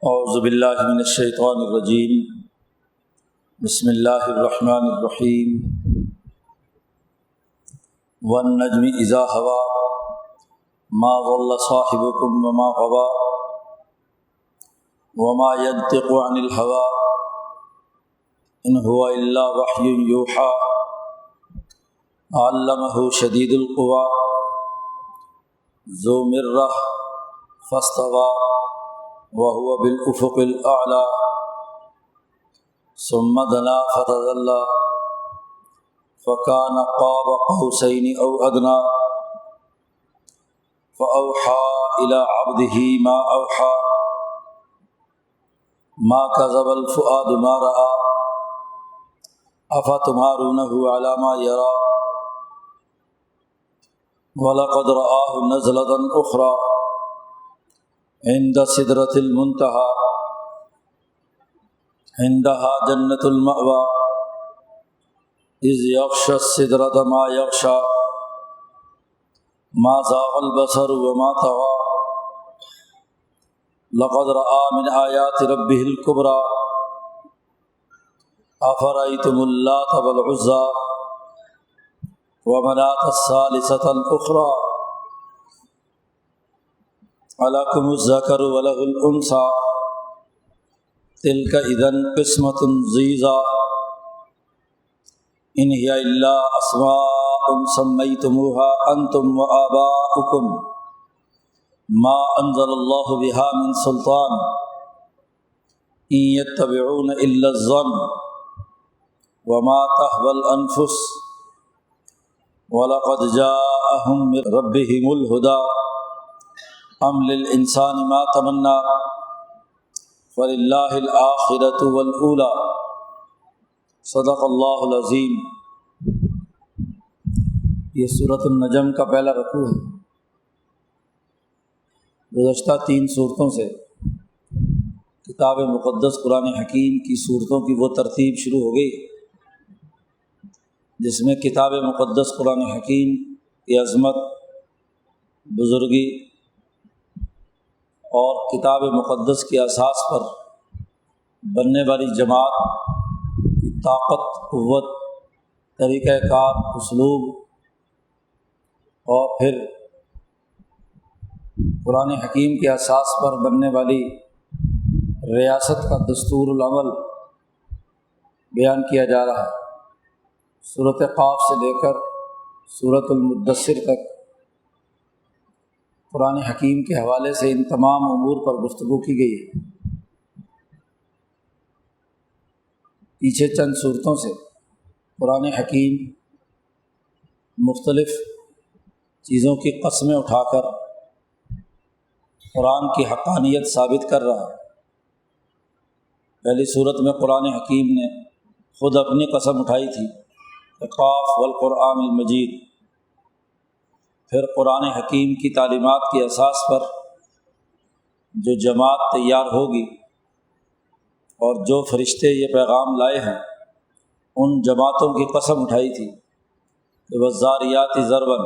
اعوذ باللہ من الشیطان الرجیم بسم اللہ الرحمن الرحیم والنجم اذا هوى ما ضل صاحبكم وما غوى وما ينطق عن الهوى ان هو الا وحی یوحى علمہ شدید القوى ذو مرہ فاستوى وهو بالافق الاعلى ثم دنا فتدلى فكان قاب قوسين او ادنى فاوحى الى عبده ما اوحى ما كذب الفؤاد ما راى افتمارونه على ما يرى ولقد رآه نزلة اخرى عند سدرۃ المنتہی عندها جنۃ المأوی اذ یغشی السدرۃ ما یغشی ما زاغ البصر وما طغى لقد رأى من آیات ربہ الکبریٰ افرأیتم اللات والعزیٰ ومناة الثالثۃ الأخریٰ الکم الذکر وله الانثی تلک اذا قسمۃ ضیزیٰ ان ہی الا اسماء سمیتموها انتم وآباؤکم ما انزل اللہ بها من سلطان ان یتبعون الا الظن وما تهوی الانفس ولقد جاءهم من ربهم الہدی ام للانسان ما تمنى فللہ الآخرۃ والأولی صدق اللہ العظیم۔ یہ سورۃ النجم کا پہلا رکوع ہے۔ گزشتہ 3 سورتوں سے کتاب مقدس قرآن حکیم کی سورتوں کی وہ ترتیب شروع ہو گئی جس میں کتاب مقدس قرآن حکیم کی عظمت، بزرگی اور کتاب مقدس کے اساس پر بننے والی جماعت کی طاقت، قوت، طریقہ کار، اسلوب اور پھر قرآن حکیم کے اساس پر بننے والی ریاست کا دستور العمل بیان کیا جا رہا ہے۔ سورۃ قاف سے لے کر سورۃ المدثر تک قرآن حکیم کے حوالے سے ان تمام امور پر گفتگو کی گئی ہے۔ پیچھے چند صورتوں سے قرآن حکیم مختلف چیزوں کی قسمیں اٹھا کر قرآن کی حقانیت ثابت کر رہا ہے۔ پہلی صورت میں قرآن حکیم نے خود اپنی قسم اٹھائی تھی، قاف والقرآن المجید۔ پھر قرآن حکیم کی تعلیمات کے اساس پر جو جماعت تیار ہوگی اور جو فرشتے یہ پیغام لائے ہیں ان جماعتوں کی قسم اٹھائی تھی کہ والذاریات ذرواً،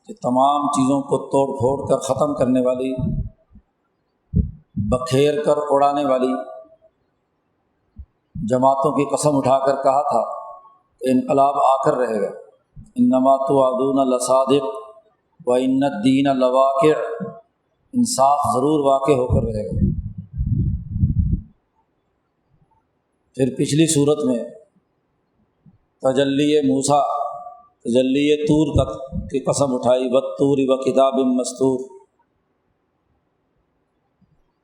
کہ تمام چیزوں کو توڑ پھوڑ کر ختم کرنے والی، بکھیر کر اڑانے والی جماعتوں کی قسم اٹھا کر کہا تھا کہ انقلاب آ کر رہے گا، انما توعدون لصادق وان الدین لواقع، انصاف ضرور واقع ہو کر رہے گا۔ پھر پچھلی صورت میں تجلی موسیٰ، تجلی طور کی قسم اٹھائی، والطور وکتاب مسطور۔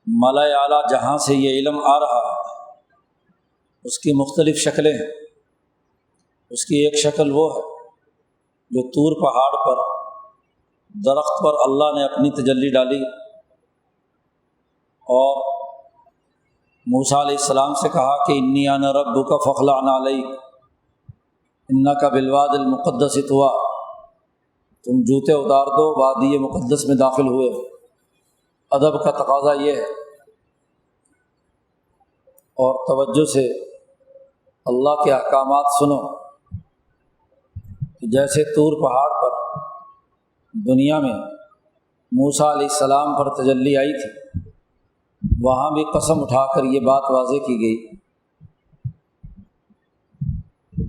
ملائے اعلیٰ جہاں سے یہ علم آ رہا ہے اس کی مختلف شکلیں ہیں۔ اس کی ایک شکل وہ ہے جو طور پہاڑ پر درخت پر اللہ نے اپنی تجلی ڈالی اور موسیٰ علیہ السلام سے کہا کہ انی انا ربک فاخلع نعلیک انک بالوادی المقدس طویٰ، تم جوتے اتار دو، وادی مقدس میں داخل ہوئے۔ ادب کا تقاضا یہ ہے اور توجہ سے اللہ کے احکامات سنو کہ جیسے طور پہاڑ پر دنیا میں موسیٰ علیہ السلام پر تجلی آئی تھی، وہاں بھی قسم اٹھا کر یہ بات واضح کی گئی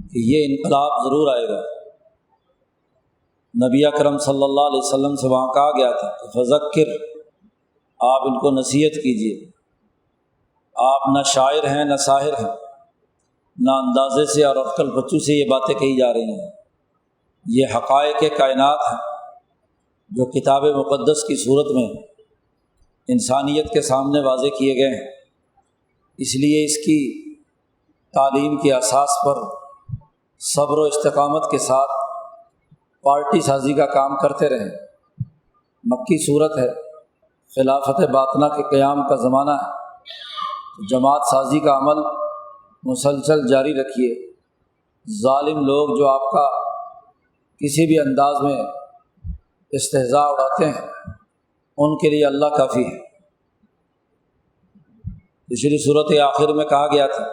کہ یہ انقلاب ضرور آئے گا۔ نبی اکرم صلی اللہ علیہ وسلم سے وہاں کہا گیا تھا کہ فذکر، آپ ان کو نصیحت کیجیے۔ آپ نہ شاعر ہیں نہ ساحر ہیں، نہ اندازے سے اور عقل بچوں سے یہ باتیں کہی جا رہی ہیں، یہ حقائق کائنات ہیں جو کتاب مقدس کی صورت میں انسانیت کے سامنے واضح کیے گئے ہیں۔ اس لیے اس کی تعلیم کے اساس پر صبر و استقامت کے ساتھ پارٹی سازی کا کام کرتے رہیں۔ مکی صورت ہے، خلافت باطنہ کے قیام کا زمانہ ہے، جماعت سازی کا عمل مسلسل جاری رکھیے۔ ظالم لوگ جو آپ کا کسی بھی انداز میں استہزاء اڑاتے ہیں، ان کے لیے اللہ کافی ہے۔ پچھلی صورت آخر میں کہا گیا تھا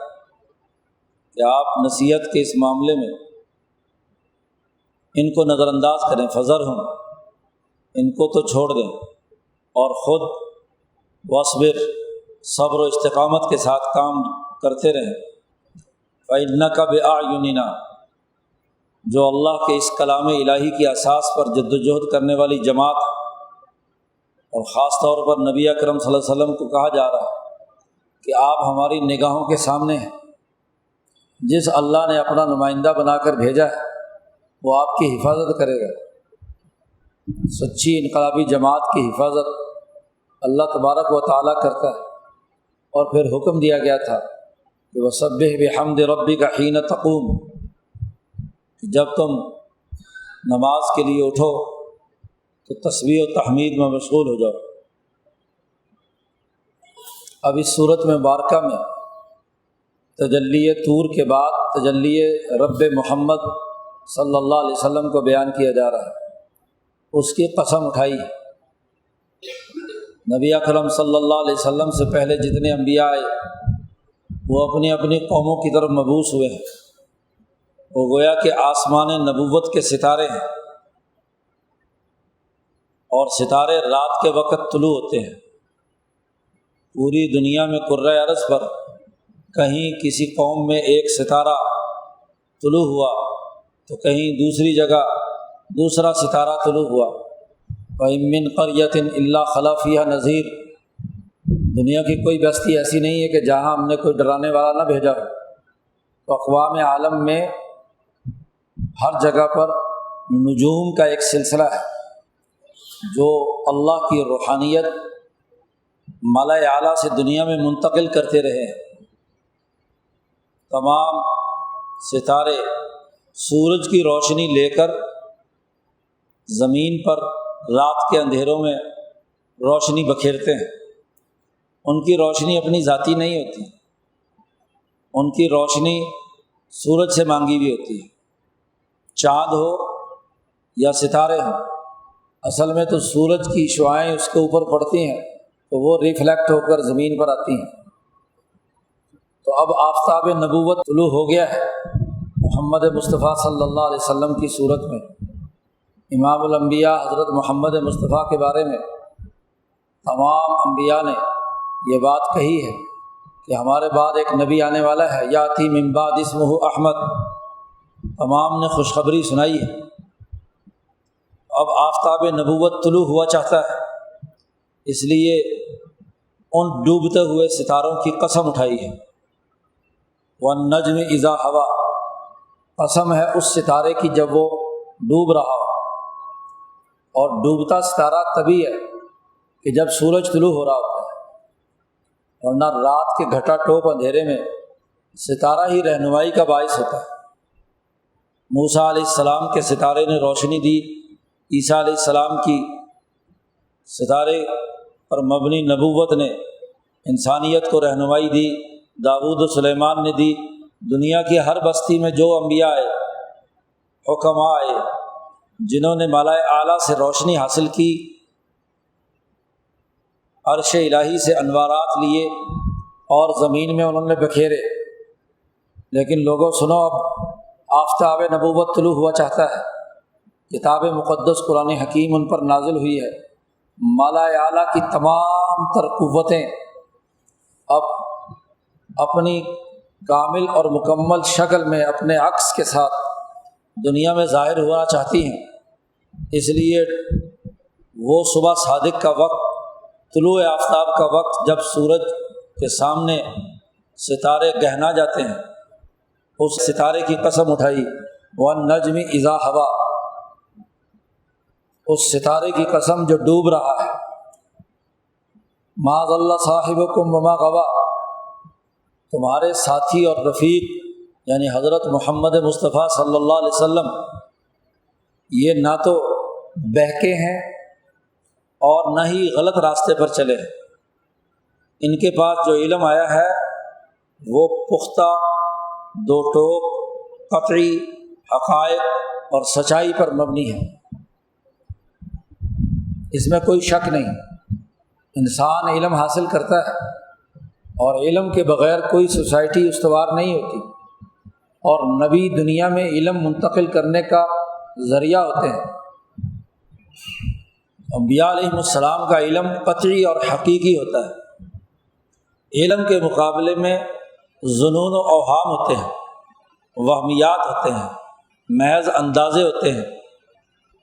کہ آپ نصیحت کے اس معاملے میں ان کو نظر انداز کریں، فذرہم، ان کو تو چھوڑ دیں، اور خود واصبر، صبر و استقامت کے ساتھ کام کرتے رہیں۔ فإنک بأعیننا، جو اللہ کے اس کلام الہی کی اساس پر جد و جہد کرنے والی جماعت، اور خاص طور پر نبی اکرم صلی اللہ علیہ وسلم کو کہا جا رہا ہے کہ آپ ہماری نگاہوں کے سامنے ہیں۔ جس اللہ نے اپنا نمائندہ بنا کر بھیجا ہے وہ آپ کی حفاظت کرے گا۔ سچی انقلابی جماعت کی حفاظت اللہ تبارک و تعالیٰ کرتا ہے۔ اور پھر حکم دیا گیا تھا کہ وسبح بحمد ربک حین تقوم، جب تم نماز کے لیے اٹھو تو تسبیح و تحمید میں مشغول ہو جاؤ۔ اب اس صورت میں مبارکہ میں تجلی طور کے بعد تجلی رب محمد صلی اللہ علیہ وسلم کو بیان کیا جا رہا ہے۔ اس کی قسم اٹھائی۔ نبی اکرم صلی اللہ علیہ وسلم سے پہلے جتنے انبیاء آئے وہ اپنی اپنی قوموں کی طرف مبعوث ہوئے ہیں۔ وہ گویا کہ آسمان نبوت کے ستارے ہیں، اور ستارے رات کے وقت طلوع ہوتے ہیں۔ پوری دنیا میں کرۂ ارض پر کہیں کسی قوم میں ایک ستارہ طلوع ہوا تو کہیں دوسری جگہ دوسرا ستارہ طلوع ہوا۔ وَإِن مِّن قَرْيَةٍ إِلَّا خَلَا فِيهَا نَذِيرٌ، دنیا کی کوئی بستی ایسی نہیں ہے کہ جہاں ہم نے کوئی ڈرانے والا نہ بھیجا ہو۔ تو اقوام عالم میں ہر جگہ پر نجوم کا ایک سلسلہ ہے جو اللہ کی روحانیت ملأ اعلیٰ سے دنیا میں منتقل کرتے رہے ہیں۔ تمام ستارے سورج کی روشنی لے کر زمین پر رات کے اندھیروں میں روشنی بکھیرتے ہیں۔ ان کی روشنی اپنی ذاتی نہیں ہوتی، ان کی روشنی سورج سے مانگی ہوئی ہوتی ہے۔ چاند ہو یا ستارے ہوں، اصل میں تو سورج کی شعاعیں اس کے اوپر پڑتی ہیں تو وہ ریفلیکٹ ہو کر زمین پر آتی ہیں۔ تو اب آفتاب نبوت طلوع ہو گیا ہے محمد مصطفیٰ صلی اللہ علیہ وسلم کی صورت میں۔ امام الانبیاء حضرت محمد مصطفیٰ کے بارے میں تمام انبیاء نے یہ بات کہی ہے کہ ہمارے بعد ایک نبی آنے والا ہے، یاتی من بعد اسمہ احمد، تمام نے خوشخبری سنائی ہے۔ اب آفتاب نبوت طلوع ہوا چاہتا ہے، اس لیے ان ڈوبتے ہوئے ستاروں کی قسم اٹھائی ہے۔ وَالنَّجْمِ إِذَا هَوَىٰ، قسم ہے اس ستارے کی جب وہ ڈوب رہا ہو، اور ڈوبتا ستارہ تبھی ہے کہ جب سورج طلوع ہو رہا ہوتا ہے، ورنہ رات کے گھٹا ٹوپ اندھیرے میں ستارہ ہی رہنمائی کا باعث ہوتا ہے۔ موسیٰ علیہ السلام کے ستارے نے روشنی دی، عیسیٰ علیہ السلام کی ستارے پر مبنی نبوت نے انسانیت کو رہنمائی دی، داؤد و سلیمان نے دی۔ دنیا کی ہر بستی میں جو انبیاء آئے، حکماء آئے، جنہوں نے ملائے اعلیٰ سے روشنی حاصل کی، عرش الہی سے انوارات لیے اور زمین میں انہوں نے بکھیرے۔ لیکن لوگوں سنو، اب آفتاب نبوت طلوع ہوا چاہتا ہے، کتاب مقدس قرآن حکیم ان پر نازل ہوئی ہے، ملائے اعلیٰ کی تمام تر قوتیں اب اپنی کامل اور مکمل شکل میں اپنے عکس کے ساتھ دنیا میں ظاہر ہونا چاہتی ہیں، اس لیے وہ صبح صادق کا وقت، طلوع آفتاب کا وقت، جب سورج کے سامنے ستارے گہنا جاتے ہیں، اس ستارے کی قسم اٹھائی، وَالنَّجْمِ إِذَا هَوَىٰ، اس ستارے کی قسم جو ڈوب رہا ہے، مَا ضَلَّ صَاحِبُكُمْ وَمَا غَوَىٰ، تمہارے ساتھی اور رفیق یعنی حضرت محمد مصطفیٰ صلی اللہ علیہ وسلم یہ نہ تو بہکے ہیں اور نہ ہی غلط راستے پر چلے ہیں، ان کے پاس جو علم آیا ہے وہ پختہ، دو ٹوک، قطعی حقائق اور سچائی پر مبنی ہے، اس میں کوئی شک نہیں۔ انسان علم حاصل کرتا ہے اور علم کے بغیر کوئی سوسائٹی استوار نہیں ہوتی، اور نبی دنیا میں علم منتقل کرنے کا ذریعہ ہوتے ہیں۔ انبیاء علیہم السلام کا علم قطعی اور حقیقی ہوتا ہے، علم کے مقابلے میں ظنون و اوہام ہوتے ہیں، وہمیات ہوتے ہیں، محض اندازے ہوتے ہیں،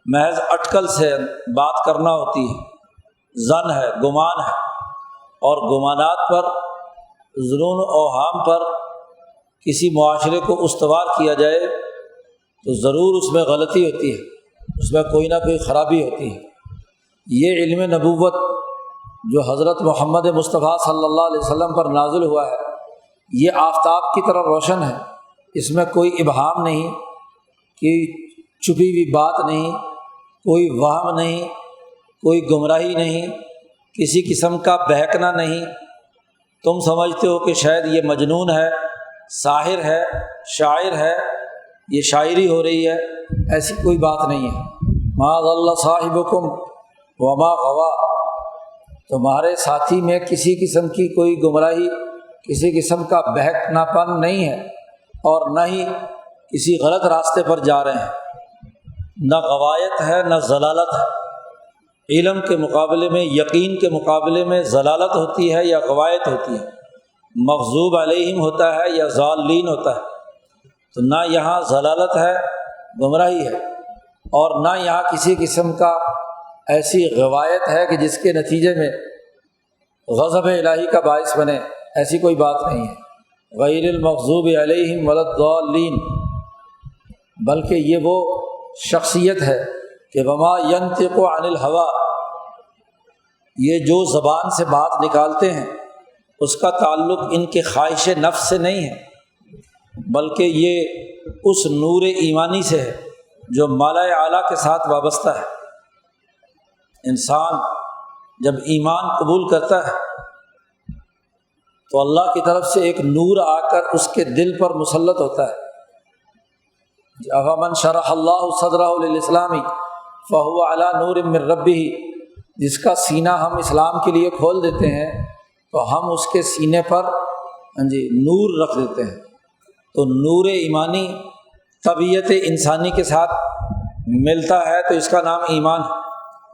محض اٹکل سے بات کرنا ہوتی ہے، ظن ہے، گمان ہے، اور گمانات پر، ظنون و اوہام پر کسی معاشرے کو استوار کیا جائے تو ضرور اس میں غلطی ہوتی ہے، اس میں کوئی نہ کوئی خرابی ہوتی ہے۔ یہ علم نبوت جو حضرت محمد مصطفیٰ صلی اللہ علیہ وسلم پر نازل ہوا ہے، یہ آفتاب کی طرح روشن ہے، اس میں کوئی ابہام نہیں، کہ چھپی ہوئی بات نہیں، کوئی وہم نہیں، کوئی گمراہی نہیں، کسی قسم کا بہکنا نہیں۔ تم سمجھتے ہو کہ شاید یہ مجنون ہے، ساحر ہے، شاعر ہے، یہ شاعری ہو رہی ہے، ایسی کوئی بات نہیں ہے۔ ما ضل صاحبکم وما غویٰ، تمہارے ساتھی میں کسی قسم کی کوئی گمراہی، کسی قسم کا بہکنا پن نہیں ہے، اور نہ ہی کسی غلط راستے پر جا رہے ہیں، نہ غوایت ہے نہ ضلالت ہے۔ علم کے مقابلے میں، یقین کے مقابلے میں ضلالت ہوتی ہے یا غوایت ہوتی ہے، مغضوب علیہم ہوتا ہے یا ضالین ہوتا ہے۔ تو نہ یہاں ضلالت ہے، گمراہی ہے، اور نہ یہاں کسی قسم کا ایسی غوایت ہے کہ جس کے نتیجے میں غضب الہی کا باعث بنے، ایسی کوئی بات نہیں ہے۔ غیر المغضوب علیہم ولا الضالین، بلکہ یہ وہ شخصیت ہے کہ وما ینطق عن الہویٰ، یہ جو زبان سے بات نکالتے ہیں اس کا تعلق ان کے خواہش نفس سے نہیں ہے، بلکہ یہ اس نور ایمانی سے ہے جو مالا اعلیٰ کے ساتھ وابستہ ہے۔ انسان جب ایمان قبول کرتا ہے تو اللہ کی طرف سے ایک نور آ کر اس کے دل پر مسلط ہوتا ہے۔ أَفَمَنْ شَرَحَ اللَّهُ صَدْرَهُ لِلْإِسْلَامِ فَهُوَ عَلَى نُورٍ مِّن رَبِّهِ، جس کا سینہ ہم اسلام کے لیے کھول دیتے ہیں تو ہم اس کے سینے پر نور رکھ دیتے ہیں۔ تو نور ایمانی طبیعت انسانی کے ساتھ ملتا ہے تو اس کا نام ایمان ہے،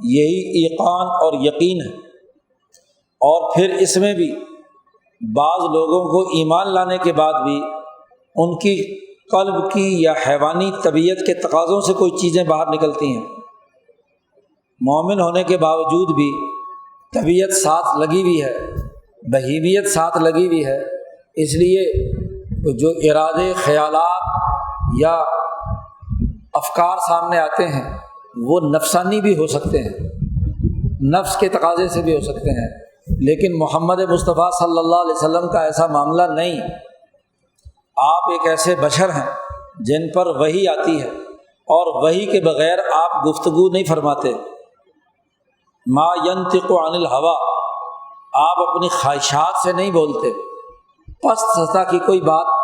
یہی ایقان اور یقین ہے۔ اور پھر اس میں بھی بعض لوگوں کو ایمان لانے کے بعد بھی ان کی قلب کی یا حیوانی طبیعت کے تقاضوں سے کوئی چیزیں باہر نکلتی ہیں، مومن ہونے کے باوجود بھی طبیعت ساتھ لگی ہوئی ہے، بہیمیت ساتھ لگی ہوئی ہے، اس لیے جو ارادے، خیالات یا افکار سامنے آتے ہیں وہ نفسانی بھی ہو سکتے ہیں، نفس کے تقاضے سے بھی ہو سکتے ہیں، لیکن محمد مصطفیٰ صلی اللہ علیہ وسلم کا ایسا معاملہ نہیں۔ آپ ایک ایسے بشر ہیں جن پر وحی آتی ہے، اور وحی کے بغیر آپ گفتگو نہیں فرماتے۔ ما ینطق عن الہویٰ، آپ اپنی خواہشات سے نہیں بولتے، پست سطح کی کوئی بات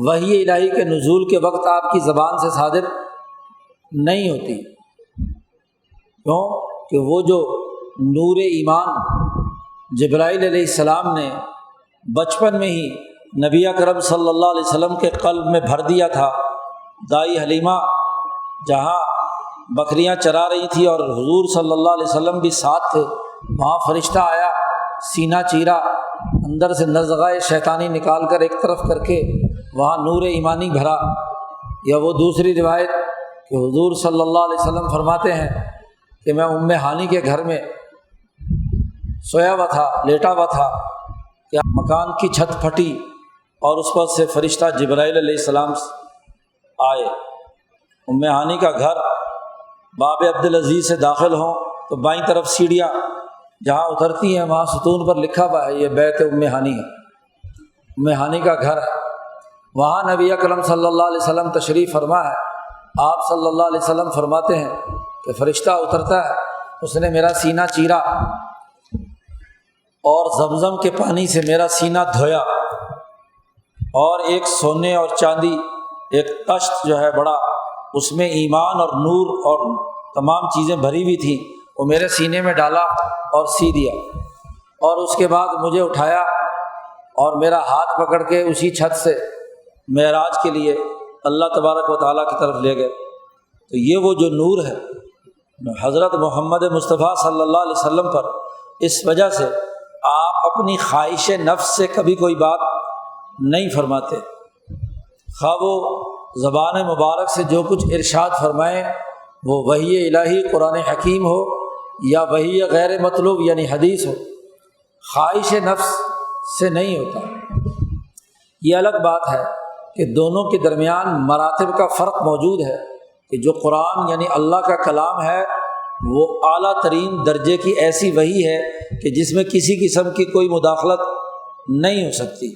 وحی الہی کے نزول کے وقت آپ کی زبان سے صادر نہیں ہوتی۔ کیوں کہ وہ جو نور ایمان جبرائیل علیہ السلام نے بچپن میں ہی نبی اکرم صلی اللہ علیہ وسلم کے قلب میں بھر دیا تھا، دائی حلیمہ جہاں بکریاں چرا رہی تھی اور حضور صلی اللہ علیہ وسلم بھی ساتھ تھے، وہاں فرشتہ آیا، سینہ چیرا، اندر سے نزغۂ شیطانی نکال کر ایک طرف کر کے وہاں نور ایمانی بھرا۔ یا وہ دوسری روایت کہ حضور صلی اللہ علیہ وسلم فرماتے ہیں کہ میں ام ہانی کے گھر میں سویا ہوا تھا، لیٹا ہوا تھا کہ مکان کی چھت پھٹی اور اس پر سے فرشتہ جبرائیل علیہ السلام آئے۔ ام ہانی کا گھر باب عبدالعزیز سے داخل ہوں تو بائیں طرف سیڑھیاں جہاں اترتی ہیں وہاں ستون پر لکھا ہوا ہے یہ بیت ام ہانی ہے، ام ہانی کا گھر ہے۔ وہاں نبی اکرم صلی اللہ علیہ وسلم تشریف فرما ہے۔ آپ صلی اللہ علیہ وسلم فرماتے ہیں کہ فرشتہ اترتا ہے، اس نے میرا سینہ چیرا اور زمزم کے پانی سے میرا سینہ دھویا، اور ایک سونے اور چاندی ایک طشت جو ہے بڑا، اس میں ایمان اور نور اور تمام چیزیں بھری ہوئی تھیں، وہ میرے سینے میں ڈالا اور سی دیا، اور اس کے بعد مجھے اٹھایا اور میرا ہاتھ پکڑ کے اسی چھت سے معراج کے لیے اللہ تبارک و تعالیٰ کی طرف لے گئے۔ تو یہ وہ جو نور ہے حضرت محمد مصطفیٰ صلی اللہ علیہ وسلم پر، اس وجہ سے آپ اپنی خواہش نفس سے کبھی کوئی بات نہیں فرماتے، خواہ وہ زبان مبارک سے جو کچھ ارشاد فرمائیں وہ وحی الہی قرآن حکیم ہو یا وحی غیر مطلوب یعنی حدیث ہو، خواہش نفس سے نہیں ہوتا۔ یہ الگ بات ہے کہ دونوں کے درمیان مراتب کا فرق موجود ہے کہ جو قرآن یعنی اللہ کا کلام ہے وہ اعلیٰ ترین درجے کی ایسی وحی ہے کہ جس میں کسی قسم کی کوئی مداخلت نہیں ہو سکتی،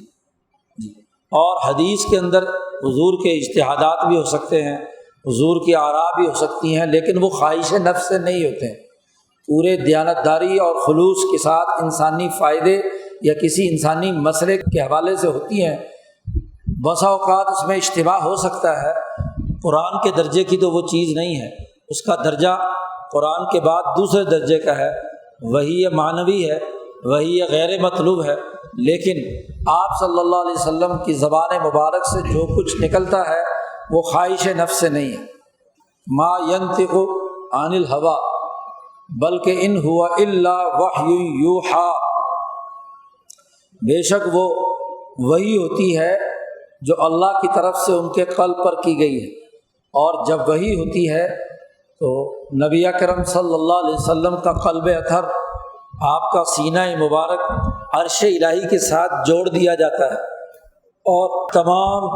اور حدیث کے اندر حضور کے اجتہادات بھی ہو سکتے ہیں، حضور کی آراء بھی ہو سکتی ہیں، لیکن وہ خواہش نفس سے نہیں ہوتے ہیں، پورے دیانتداری اور خلوص کے ساتھ انسانی فائدے یا کسی انسانی مسئلے کے حوالے سے ہوتی ہیں۔ بسا اوقات اس میں اشتباہ ہو سکتا ہے، قرآن کے درجے کی تو وہ چیز نہیں ہے، اس کا درجہ قرآن کے بعد دوسرے درجے کا ہے، وحی معنوی ہے، وحی غیر مطلوب ہے، لیکن آپ صلی اللہ علیہ وسلم کی زبان مبارک سے جو کچھ نکلتا ہے وہ خواہش نفس سے نہیں ہے۔ ما ینطق عن الہویٰ بلکہ ان ہوا الا وحی یوحیٰ، بے شک وہ وحی ہوتی ہے جو اللہ کی طرف سے ان کے قلب پر کی گئی ہے، اور جب وحی ہوتی ہے تو نبی اکرم صلی اللہ علیہ وسلم کا قلب اطہر، آپ کا سینہ مبارک عرش الہی کے ساتھ جوڑ دیا جاتا ہے، اور تمام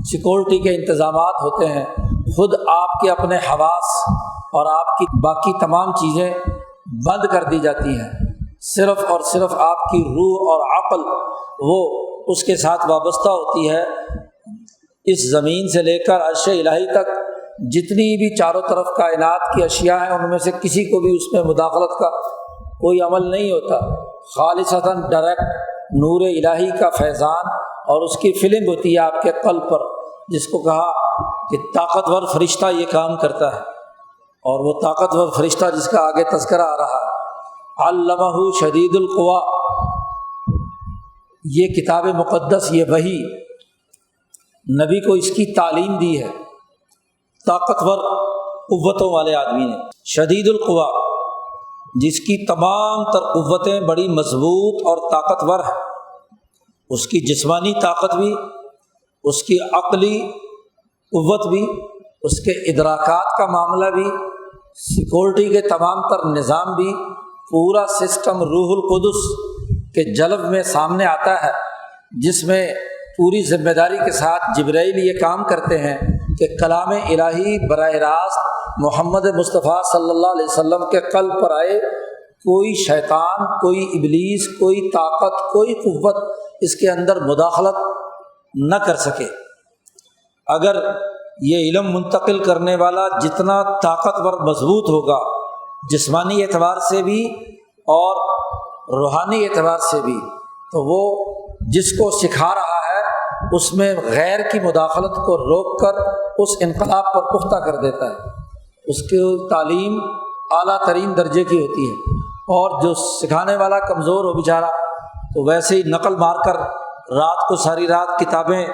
سیکورٹی کے انتظامات ہوتے ہیں، خود آپ کے اپنے حواس اور آپ کی باقی تمام چیزیں بند کر دی جاتی ہیں، صرف اور صرف آپ کی روح اور عقل وہ اس کے ساتھ وابستہ ہوتی ہے۔ اس زمین سے لے کر عرش الہی تک جتنی بھی چاروں طرف کائنات کی اشیاء ہیں ان میں سے کسی کو بھی اس میں مداخلت کا کوئی عمل نہیں ہوتا، خالصتاً ڈائریکٹ نور الہی کا فیضان اور اس کی فلم ہوتی ہے آپ کے قلب پر، جس کو کہا کہ طاقتور فرشتہ یہ کام کرتا ہے، اور وہ طاقتور فرشتہ جس کا آگے تذکرہ آ رہا ہے، علمہ شدید القویٰ، یہ کتاب مقدس، یہ وحی نبی کو اس کی تعلیم دی ہے، طاقتور قوتوں والے آدمی نے، شدید القویٰ، جس کی تمام تر قوتیں بڑی مضبوط اور طاقتور ہیں، اس کی جسمانی طاقت بھی، اس کی عقلی قوت بھی، اس کے ادراکات کا معاملہ بھی، سیکورٹی کے تمام تر نظام بھی، پورا سسٹم روح القدس کے جلب میں سامنے آتا ہے، جس میں پوری ذمہ داری کے ساتھ جبرائیل یہ کام کرتے ہیں کہ کلام الہی براہ راست محمد مصطفیٰ صلی اللہ علیہ وسلم کے قلب پر آئے، کوئی شیطان، کوئی ابلیس، کوئی طاقت، کوئی قوت اس کے اندر مداخلت نہ کر سکے۔ اگر یہ علم منتقل کرنے والا جتنا طاقتور مضبوط ہوگا، جسمانی اعتبار سے بھی اور روحانی اعتبار سے بھی، تو وہ جس کو سکھا رہا ہے اس میں غیر کی مداخلت کو روک کر اس انقلاب پر پختہ کر دیتا ہے، اس کی تعلیم اعلیٰ ترین درجے کی ہوتی ہے، اور جو سکھانے والا کمزور ہو بیچارہ تو ویسے ہی نقل مار کر رات کو ساری رات کتابیں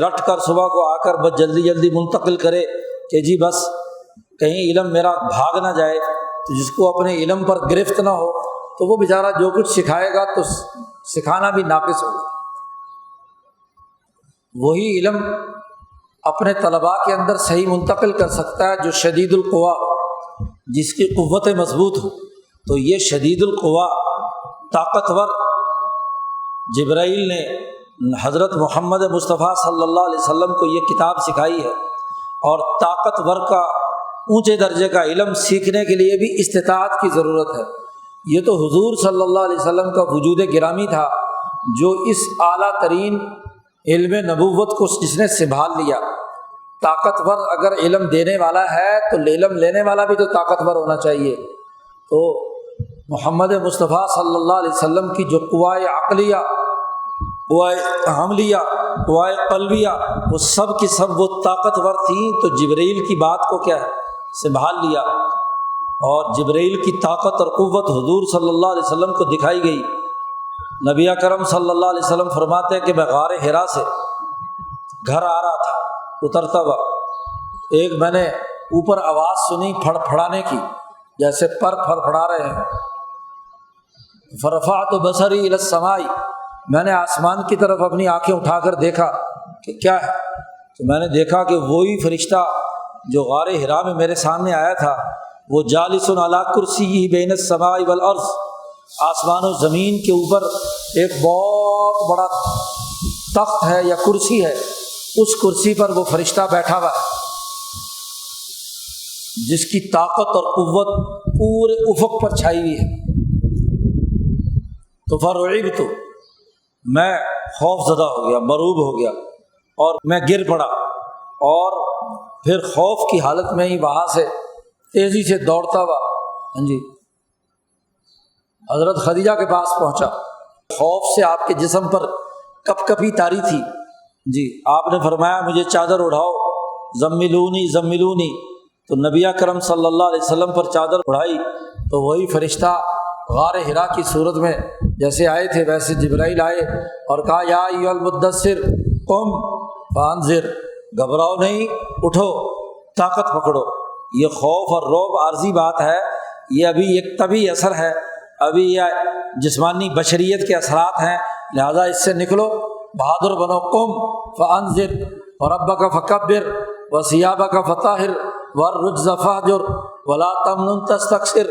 رٹ کر صبح کو آ کر بس جلدی جلدی منتقل کرے کہ جی بس کہیں علم میرا بھاگ نہ جائے، تو جس کو اپنے علم پر گرفت نہ ہو تو وہ بیچارہ جو کچھ سکھائے گا تو سکھانا بھی ناقص ہوگا۔ وہی علم اپنے طلباء کے اندر صحیح منتقل کر سکتا ہے جو شدید القوا، جس کی قوت مضبوط ہو۔ تو یہ شدید القوا طاقتور جبرائیل نے حضرت محمد مصطفیٰ صلی اللہ علیہ وسلم کو یہ کتاب سکھائی ہے، اور طاقتور کا اونچے درجے کا علم سیکھنے کے لیے بھی استطاعت کی ضرورت ہے۔ یہ تو حضور صلی اللہ علیہ وسلم کا وجود گرامی تھا جو اس اعلیٰ ترین علم نبوت کو جس نے سنبھال لیا۔ طاقتور اگر علم دینے والا ہے تو علم لینے والا بھی تو طاقتور ہونا چاہیے۔ تو محمد مصطفیٰ صلی اللہ علیہ وسلم کی جو قوائے عقلیہ، قوائے حملیہ، قوائے قلبیہ، وہ سب کی سب وہ طاقتور تھیں، تو جبرائیل کی بات کو کیا ہے سنبھال لیا، اور جبرائیل کی طاقت اور قوت حضور صلی اللہ علیہ وسلم کو دکھائی گئی۔ نبی اکرم صلی اللہ علیہ وسلم فرماتے ہیں کہ میں غار حرا سے گھر آ رہا تھا، اترتا ہوا، ایک میں نے اوپر آواز سنی پھڑ پھڑانے کی، جیسے پر پھڑ پھڑا رہے ہیں۔ فرفعت بصری الی السماء، میں نے آسمان کی طرف اپنی آنکھیں اٹھا کر دیکھا کہ کیا ہے، تو میں نے دیکھا کہ وہی فرشتہ جو غار حرا میں میرے سامنے آیا تھا، وہ جالس علی کرسیہ بین السماء والارض، آسمان و زمین کے اوپر ایک بہت بڑا تخت ہے یا کرسی ہے، اس کرسی پر وہ فرشتہ بیٹھا ہوا ہے جس کی طاقت اور قوت پورے افق پر چھائی ہوئی ہے۔ تو فرعبت، میں خوف زدہ ہو گیا، مرعوب ہو گیا، اور میں گر پڑا، اور پھر خوف کی حالت میں ہی وہاں سے تیزی سے دوڑتا ہوا حضرت خدیجہ کے پاس پہنچا۔ خوف سے آپ کے جسم پر کپ کپی طاری تھی، آپ نے فرمایا مجھے چادر اڑاؤ، زملونی زملونی، تو نبی اکرم صلی اللہ علیہ وسلم پر چادر اڑائی، تو وہی فرشتہ غار حرا کی صورت میں جیسے آئے تھے ویسے جبرائیل آئے اور کہا یا ایھا المدثر قم فانذر، گھبراؤ نہیں، اٹھو، طاقت پکڑو۔ یہ خوف اور رعب عارضی بات ہے، یہ ابھی ایک طبعی اثر ہے، ابھی یہ جسمانی بشریت کے اثرات ہیں، لہذا اس سے نکلو، بہادر بنو، قم فانذر وربک فکبر وثیابک فطہر والرجز فاہجر ولا تمنن تستکثر۔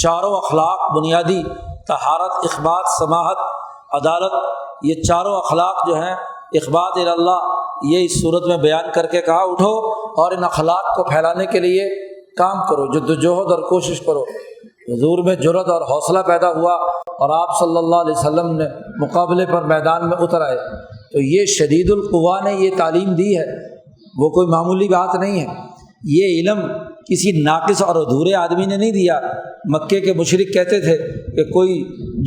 چاروں اخلاق بنیادی، طہارت، اخبات، سماحت، عدالت، یہ چاروں اخلاق جو ہیں اخبات اللہ، یہ اس صورت میں بیان کر کے کہا اٹھو اور ان اخلاق کو پھیلانے کے لیے کام کرو، جدوجہد اور کوشش کرو۔ حضور میں جرأت اور حوصلہ پیدا ہوا اور آپ صلی اللہ علیہ وسلم نے مقابلے پر میدان میں اتر آئے۔ تو یہ شدید القوا نے یہ تعلیم دی ہے، وہ کوئی معمولی بات نہیں ہے۔ یہ علم کسی ناقص اور ادھورے آدمی نے نہیں دیا۔ مکے کے مشرک کہتے تھے کہ کوئی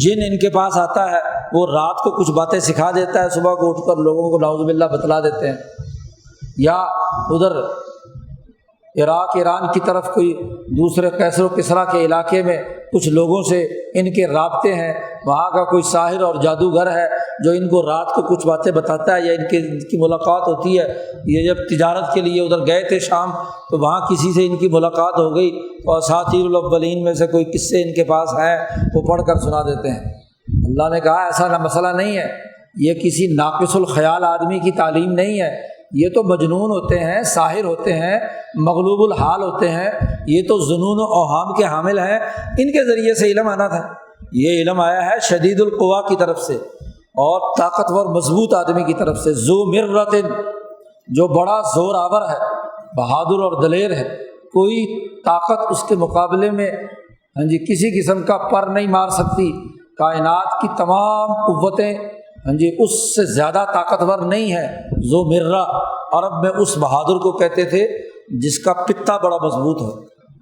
جن ان کے پاس آتا ہے، وہ رات کو کچھ باتیں سکھا دیتا ہے، صبح کو اٹھ کر لوگوں کو نعوذ باللہ بتلا دیتے ہیں۔ یا ادھر عراق ایران کی طرف کوئی دوسرے قیصر و کسریٰ کے علاقے میں کچھ لوگوں سے ان کے رابطے ہیں، وہاں کا کوئی ساحر اور جادوگر ہے جو ان کو رات کو کچھ باتیں بتاتا ہے، یا ان کی ملاقات ہوتی ہے۔ یہ جب تجارت کے لیے ادھر گئے تھے شام، تو وہاں کسی سے ان کی ملاقات ہو گئی، اور اساطیر الاولین میں سے کوئی قصے ان کے پاس ہیں، وہ پڑھ کر سنا دیتے ہیں۔ اللہ نے کہا ایسا مسئلہ نہیں ہے، یہ کسی ناقص الخیال آدمی کی تعلیم نہیں ہے، یہ تو مجنون ہوتے ہیں، ساحر ہوتے ہیں، مغلوب الحال ہوتے ہیں، یہ تو ظنون و اوہام کے حامل ہیں، ان کے ذریعے سے علم آنا تھا۔ یہ علم آیا ہے شدید القوا کی طرف سے، اور طاقتور مضبوط آدمی کی طرف سے، ذو مرۃ، جو بڑا زور آور ہے، بہادر اور دلیر ہے، کوئی طاقت اس کے مقابلے میں کسی قسم کا پر نہیں مار سکتی۔ کائنات کی تمام قوتیں اس سے زیادہ طاقتور نہیں ہے۔ ذو مرہ عرب میں اس بہادر کو کہتے تھے جس کا پتا بڑا مضبوط ہو،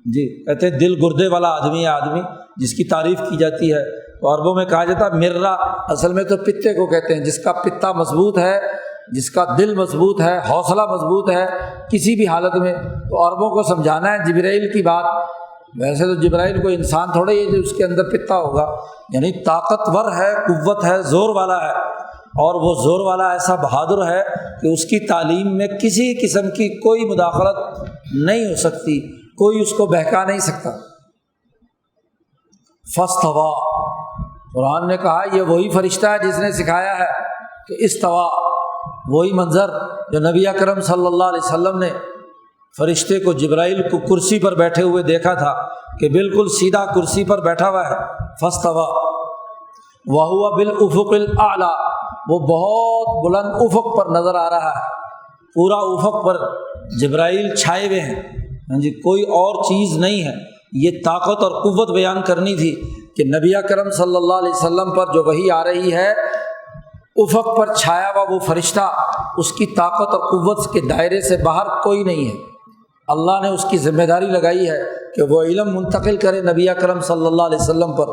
کہتے ہیں دل گردے والا آدمی ہے، آدمی جس کی تعریف کی جاتی ہے، تو عربوں میں کہا جاتا ہے مرہ، اصل میں تو پتے کو کہتے ہیں، جس کا پتا مضبوط ہے، جس کا دل مضبوط ہے، حوصلہ مضبوط ہے کسی بھی حالت میں۔ تو عربوں کو سمجھانا ہے جبرائیل کی بات، ویسے تو جبرائیل کوئی انسان تھوڑا ہی ہے جو اس کے اندر پتا ہوگا، یعنی طاقتور ہے، قوت ہے، زور والا ہے، اور وہ زور والا ایسا بہادر ہے کہ اس کی تعلیم میں کسی قسم کی کوئی مداخلت نہیں ہو سکتی، کوئی اس کو بہکا نہیں سکتا۔ فاستویٰ، قرآن نے کہا یہ وہی فرشتہ ہے جس نے سکھایا ہے کہ استوا، وہی منظر جو نبی اکرم صلی اللہ علیہ وسلم نے فرشتے کو، جبرائیل کو کرسی پر بیٹھے ہوئے دیکھا تھا کہ بالکل سیدھا کرسی پر بیٹھا ہوا ہے۔ فاستوا وہو بالافق الاعلیٰ، وہ بہت بلند افق پر نظر آ رہا ہے، پورا افق پر جبرائیل چھائے ہوئے ہیں، ہاں جی، کوئی اور چیز نہیں ہے۔ یہ طاقت اور قوت بیان کرنی تھی کہ نبی اکرم صلی اللہ علیہ وسلم پر جو وحی آ رہی ہے، افق پر چھایا ہوا وہ فرشتہ، اس کی طاقت اور قوت کے دائرے سے باہر کوئی نہیں ہے۔ اللہ نے اس کی ذمہ داری لگائی ہے کہ وہ علم منتقل کرے نبی اکرم صلی اللہ علیہ وسلم پر۔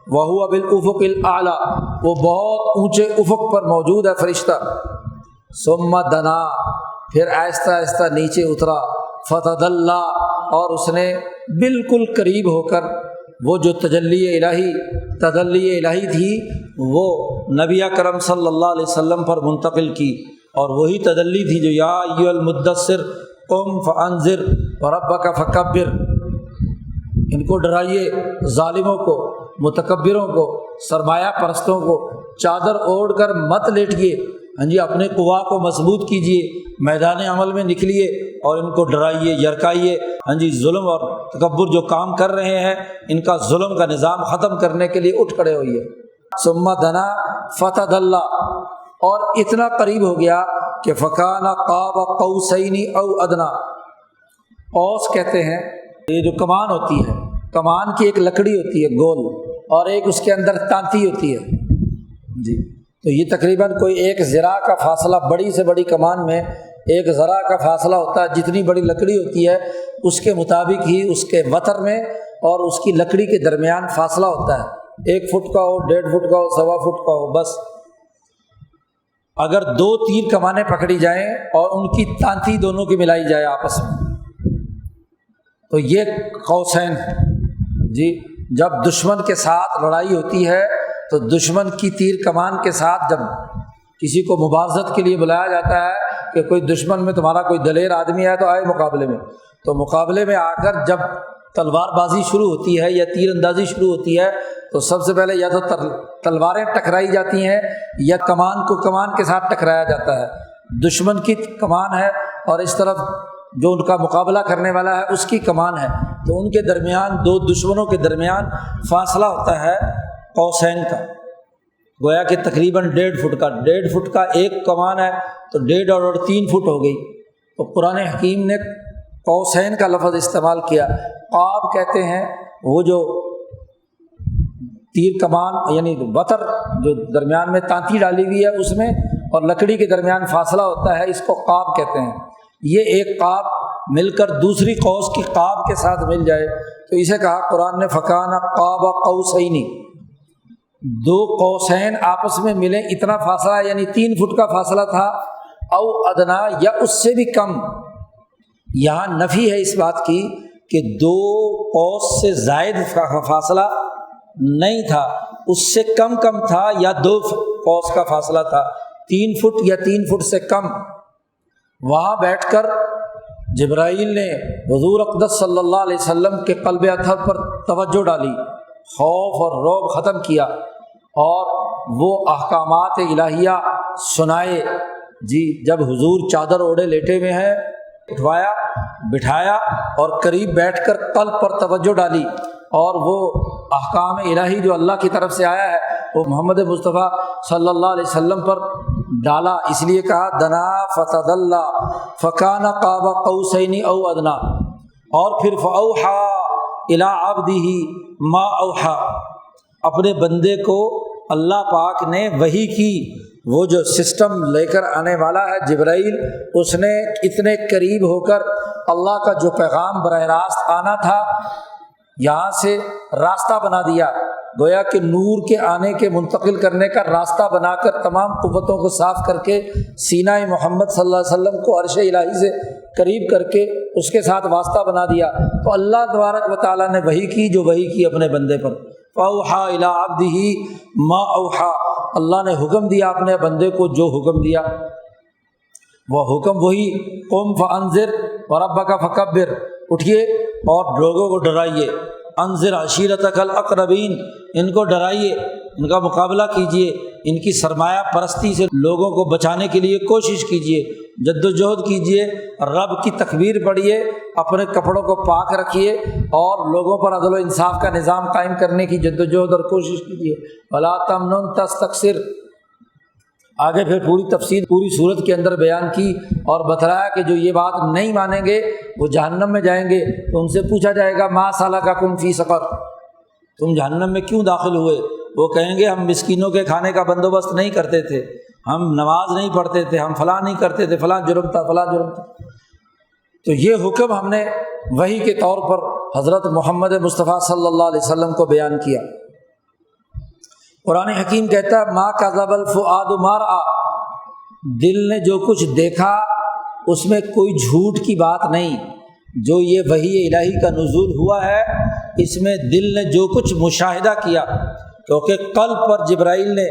وہو بالافق الاعلیٰ، وہ بہت اونچے افق پر موجود ہے فرشتہ۔ ثم دنا، پھر آہستہ آہستہ نیچے اترا، فتدلی، اور اس نے بالکل قریب ہو کر وہ جو تجلی الہی تھی وہ نبی اکرم صلی اللہ علیہ وسلم پر منتقل کی، اور وہی تجلی تھی جو یا ایھا المدثر قم فانذر وربک فکبر، ان کو ڈرائیے، ظالموں کو، متکبروں کو، سرمایہ پرستوں کو، چادر اوڑھ کر مت لیٹیے، ہاں جی، اپنے قوا کو مضبوط کیجیے، میدان عمل میں نکلیے اور ان کو ڈرائیے، یرکائیے، ہاں جی، ظلم اور تکبر جو کام کر رہے ہیں ان کا ظلم کا نظام ختم کرنے کے لیے اٹھ کھڑے ہوئیے۔ ثم دنا فتدلی، اور اتنا قریب ہو گیا کہ فکان قاب قوسین او ادنی، قوس کہتے ہیں یہ جو کمان ہوتی ہے، کمان کی ایک لکڑی ہوتی ہے گول، اور ایک اس کے اندر تانتی ہوتی ہے جی، تو یہ تقریباً کوئی ایک ذراع کا فاصلہ، بڑی سے بڑی کمان میں ایک ذراع کا فاصلہ ہوتا ہے، جتنی بڑی لکڑی ہوتی ہے اس کے مطابق ہی اس کے وتر میں اور اس کی لکڑی کے درمیان فاصلہ ہوتا ہے، 1 فٹ کا ہو، 1.5 فٹ کا ہو، 1.25 فٹ کا ہو، بس۔ اگر 2 تیر کمانیں پکڑی جائیں اور ان کی تانتی دونوں کی ملائی جائے آپس میں، تو یہ قوسین جی۔ جب دشمن کے ساتھ لڑائی ہوتی ہے تو دشمن کی تیر کمان کے ساتھ جب کسی کو مبارزت کے لیے بلایا جاتا ہے کہ کوئی دشمن میں تمہارا کوئی دلیر آدمی ہے تو آئے مقابلے میں، تو مقابلے میں آ کر جب تلوار بازی شروع ہوتی ہے یا تیر اندازی شروع ہوتی ہے تو سب سے پہلے یا تو تلواریں ٹکرائی جاتی ہیں یا کمان کو کمان کے ساتھ ٹکرایا جاتا ہے۔ دشمن کی کمان ہے اور اس طرف جو ان کا مقابلہ کرنے والا ہے اس کی کمان ہے، تو ان کے درمیان، 2 دشمنوں کے درمیان فاصلہ ہوتا ہے قوسین کا، گویا کہ تقریباً 1.5 فٹ کا، 1.5 فٹ کا ایک کمان ہے تو 1.5 اور 3 فٹ ہو گئی۔ تو قرآن حکیم نے قوسین کا لفظ استعمال کیا۔ قاب کہتے ہیں وہ جو تیر کمان یعنی وتر جو درمیان میں تانتی ڈالی ہوئی ہے اس میں اور لکڑی کے درمیان فاصلہ ہوتا ہے، اس کو قاب کہتے ہیں۔ یہ ایک قاب مل کر دوسری قوس کی قاب کے ساتھ مل جائے تو اسے کہا قرآن نے فکان قاب قوسین، 2 قوسین آپس میں ملیں، اتنا فاصلہ یعنی 3 فٹ کا فاصلہ تھا، او ادنا یا اس سے بھی کم۔ یہاں نفی ہے اس بات کی کہ 2 قوس سے زائد فاصلہ نہیں تھا، اس سے کم تھا، یا 2 قوس کا فاصلہ تھا، 3 فٹ یا 3 فٹ سے کم۔ وہاں بیٹھ کر جبرائیل نے حضور اقدس صلی اللہ علیہ وسلم کے قلب اطہر پر توجہ ڈالی، خوف اور رعب ختم کیا اور وہ احکامات الہیہ سنائے جی۔ جب حضور چادر اوڑھے لیٹے ہوئے ہیں، اٹھوایا، بٹھایا اور قریب بیٹھ کر قلب پر توجہ ڈالی، اور وہ احکام الہی جو اللہ کی طرف سے آیا ہے وہ محمد مصطفیٰ صلی اللہ علیہ وسلم پر ڈالا، اس لیے کہا دنا فتدلی فکان قاب قوسین او ادنا۔ اور پھر فاوحی الی عبدہ ما اوحی، اپنے بندے کو اللہ پاک نے وحی کی، وہ جو سسٹم لے کر آنے والا ہے جبرائیل، اس نے اتنے قریب ہو کر اللہ کا جو پیغام براہ راست آنا تھا یہاں سے راستہ بنا دیا، گویا کہ نور کے آنے کے منتقل کرنے کا راستہ بنا کر تمام قوتوں کو صاف کر کے سینہ محمد صلی اللہ علیہ وسلم کو عرش الہی سے قریب کر کے اس کے ساتھ واسطہ بنا دیا۔ تو اللہ تبارک و تعالیٰ نے وحی کی جو وحی کی اپنے بندے پر، فاوحی الی عبدہ ما اوحی، اللہ نے حکم دیا اپنے بندے کو جو حکم دیا، وہ حکم وہی قم فانذر وربک فکبر، اٹھیے اور لوگوں کو ڈرائیے، انذر عشیرتک الاقربین، ان کو ڈرائیے ان کا مقابلہ کیجیے، ان کی سرمایہ پرستی سے لوگوں کو بچانے کے لیے کوشش کیجیے، جد و جہد کیجیے، رب کی تکبیر پڑھیے، اپنے کپڑوں کو پاک رکھیے اور لوگوں پر عدل و انصاف کا نظام قائم کرنے کی جد و جہد اور کوشش کیجیے۔ ولا تمنن تستکثر، آگے پھر پوری تفصیل پوری صورت کے اندر بیان کی اور بتلایا کہ جو یہ بات نہیں مانیں گے وہ جہنم میں جائیں گے، تو ان سے پوچھا جائے گا ما سلککم فی سقر، تم جہنم میں کیوں داخل ہوئے؟ وہ کہیں گے ہم مسکینوں کے کھانے کا بندوبست نہیں کرتے تھے، ہم نماز نہیں پڑھتے تھے، ہم فلاں نہیں کرتے تھے، فلاں جرم تھا، فلاں جرم تھا۔ تو یہ حکم ہم نے وحی کے طور پر حضرت محمد مصطفیٰ صلی اللہ علیہ وسلم کو بیان کیا۔ قرآن حکیم کہتا ہے ما کذب الفؤاد ما رأى، دل نے جو کچھ دیکھا اس میں کوئی جھوٹ کی بات نہیں۔ جو یہ وحی الہی کا نزول ہوا ہے اس میں دل نے جو کچھ مشاہدہ کیا، کیونکہ قلب پر جبرائیل نے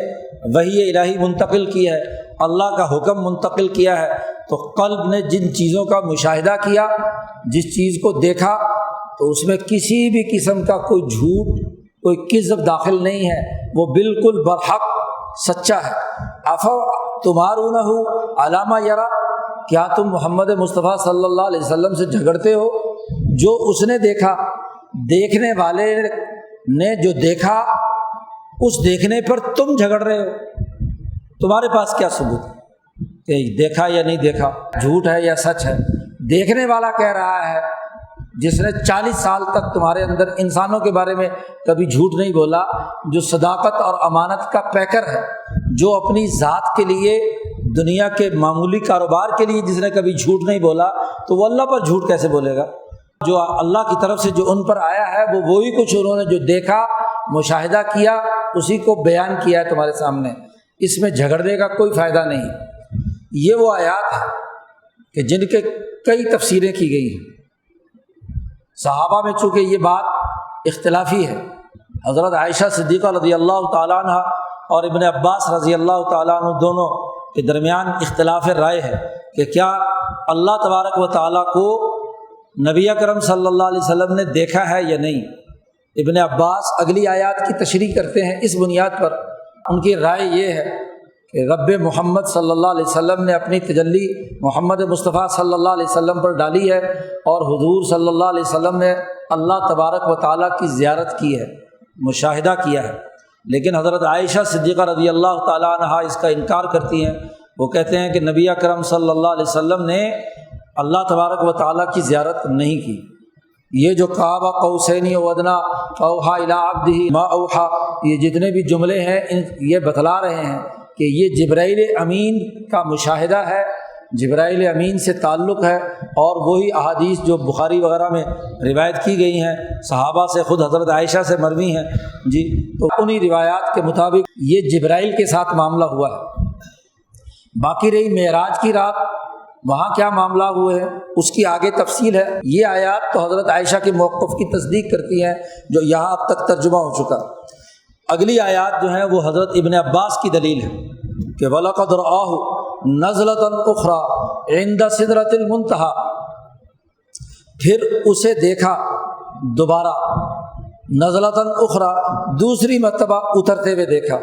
وحی الہی منتقل کی ہے، اللہ کا حکم منتقل کیا ہے، تو قلب نے جن چیزوں کا مشاہدہ کیا، جس چیز کو دیکھا، تو اس میں کسی بھی قسم کا کوئی جھوٹ کوئی کذب داخل نہیں ہے، وہ بالکل برحق سچا ہے۔ افو تمارونہ علی ما یری، کیا تم محمد مصطفیٰ صلی اللہ علیہ وسلم سے جھگڑتے ہو؟ جو اس نے دیکھا، دیکھنے والے نے جو دیکھا اس دیکھنے پر تم جھگڑ رہے ہو، تمہارے پاس کیا ثبوت ہے کہ دیکھا یا نہیں دیکھا، جھوٹ ہے یا سچ ہے؟ دیکھنے والا کہہ رہا ہے، جس نے 40 سال تک تمہارے اندر انسانوں کے بارے میں کبھی جھوٹ نہیں بولا، جو صداقت اور امانت کا پیکر ہے، جو اپنی ذات کے لیے دنیا کے معمولی کاروبار کے لیے جس نے کبھی جھوٹ نہیں بولا، تو وہ اللہ پر جھوٹ کیسے بولے گا؟ جو اللہ کی طرف سے جو ان پر آیا ہے وہ وہی کچھ انہوں نے جو دیکھا، مشاہدہ کیا، اسی کو بیان کیا ہے تمہارے سامنے، اس میں جھگڑنے کا کوئی فائدہ نہیں۔ یہ وہ آیات ہیں کہ جن کے کئی تفسیریں کی گئی ہیں۔ صحابہ میں چونکہ یہ بات اختلافی ہے، حضرت عائشہ صدیقہ رضی اللہ تعالیٰ عنہ اور ابن عباس رضی اللہ تعالیٰ عنہ دونوں کے درمیان اختلاف رائے ہے کہ کیا اللہ تبارک و تعالیٰ کو نبی اکرم صلی اللہ علیہ وسلم نے دیکھا ہے یا نہیں۔ ابن عباس اگلی آیات کی تشریح کرتے ہیں، اس بنیاد پر ان کی رائے یہ ہے کہ رب محمد صلی اللہ علیہ وسلم نے اپنی تجلی محمد مصطفیٰ صلی اللہ علیہ وسلم پر ڈالی ہے، اور حضور صلی اللہ علیہ وسلم نے اللہ تبارک و تعالیٰ کی زیارت کی ہے، مشاہدہ کیا ہے۔ لیکن حضرت عائشہ صدیقہ رضی اللہ تعالیٰ عنہا اس کا انکار کرتی ہیں، وہ کہتے ہیں کہ نبی اکرم صلی اللہ علیہ وسلم نے اللہ تبارک و تعالیٰ کی زیارت نہیں کی۔ یہ جو قاب قوسین او ادنیٰ اوحی الی عبدہ ما اوحی، یہ جتنے بھی جملے ہیں یہ بتلا رہے ہیں کہ یہ جبرائیل امین کا مشاہدہ ہے، جبرائیل امین سے تعلق ہے، اور وہی احادیث جو بخاری وغیرہ میں روایت کی گئی ہیں صحابہ سے، خود حضرت عائشہ سے مروی ہیں جی، تو انہی روایات کے مطابق یہ جبرائیل کے ساتھ معاملہ ہوا ہے۔ باقی رہی معراج کی رات، وہاں کیا معاملہ ہوئے ہیں اس کی آگے تفصیل ہے۔ یہ آیات تو حضرت عائشہ کے موقف کی تصدیق کرتی ہیں جو یہاں اب تک ترجمہ ہو چکا۔ اگلی آیات جو ہیں وہ حضرت ابن عباس کی دلیل ہے کہ وَلَقَدْ رَآهُ نَزْلَةً أُخْرَى عِنْدَ سِدْرَةِ الْمُنتَهَى، پھر اسے دیکھا دوبارہ، نزلةً أُخْرَى دوسری مرتبہ اترتے ہوئے دیکھا،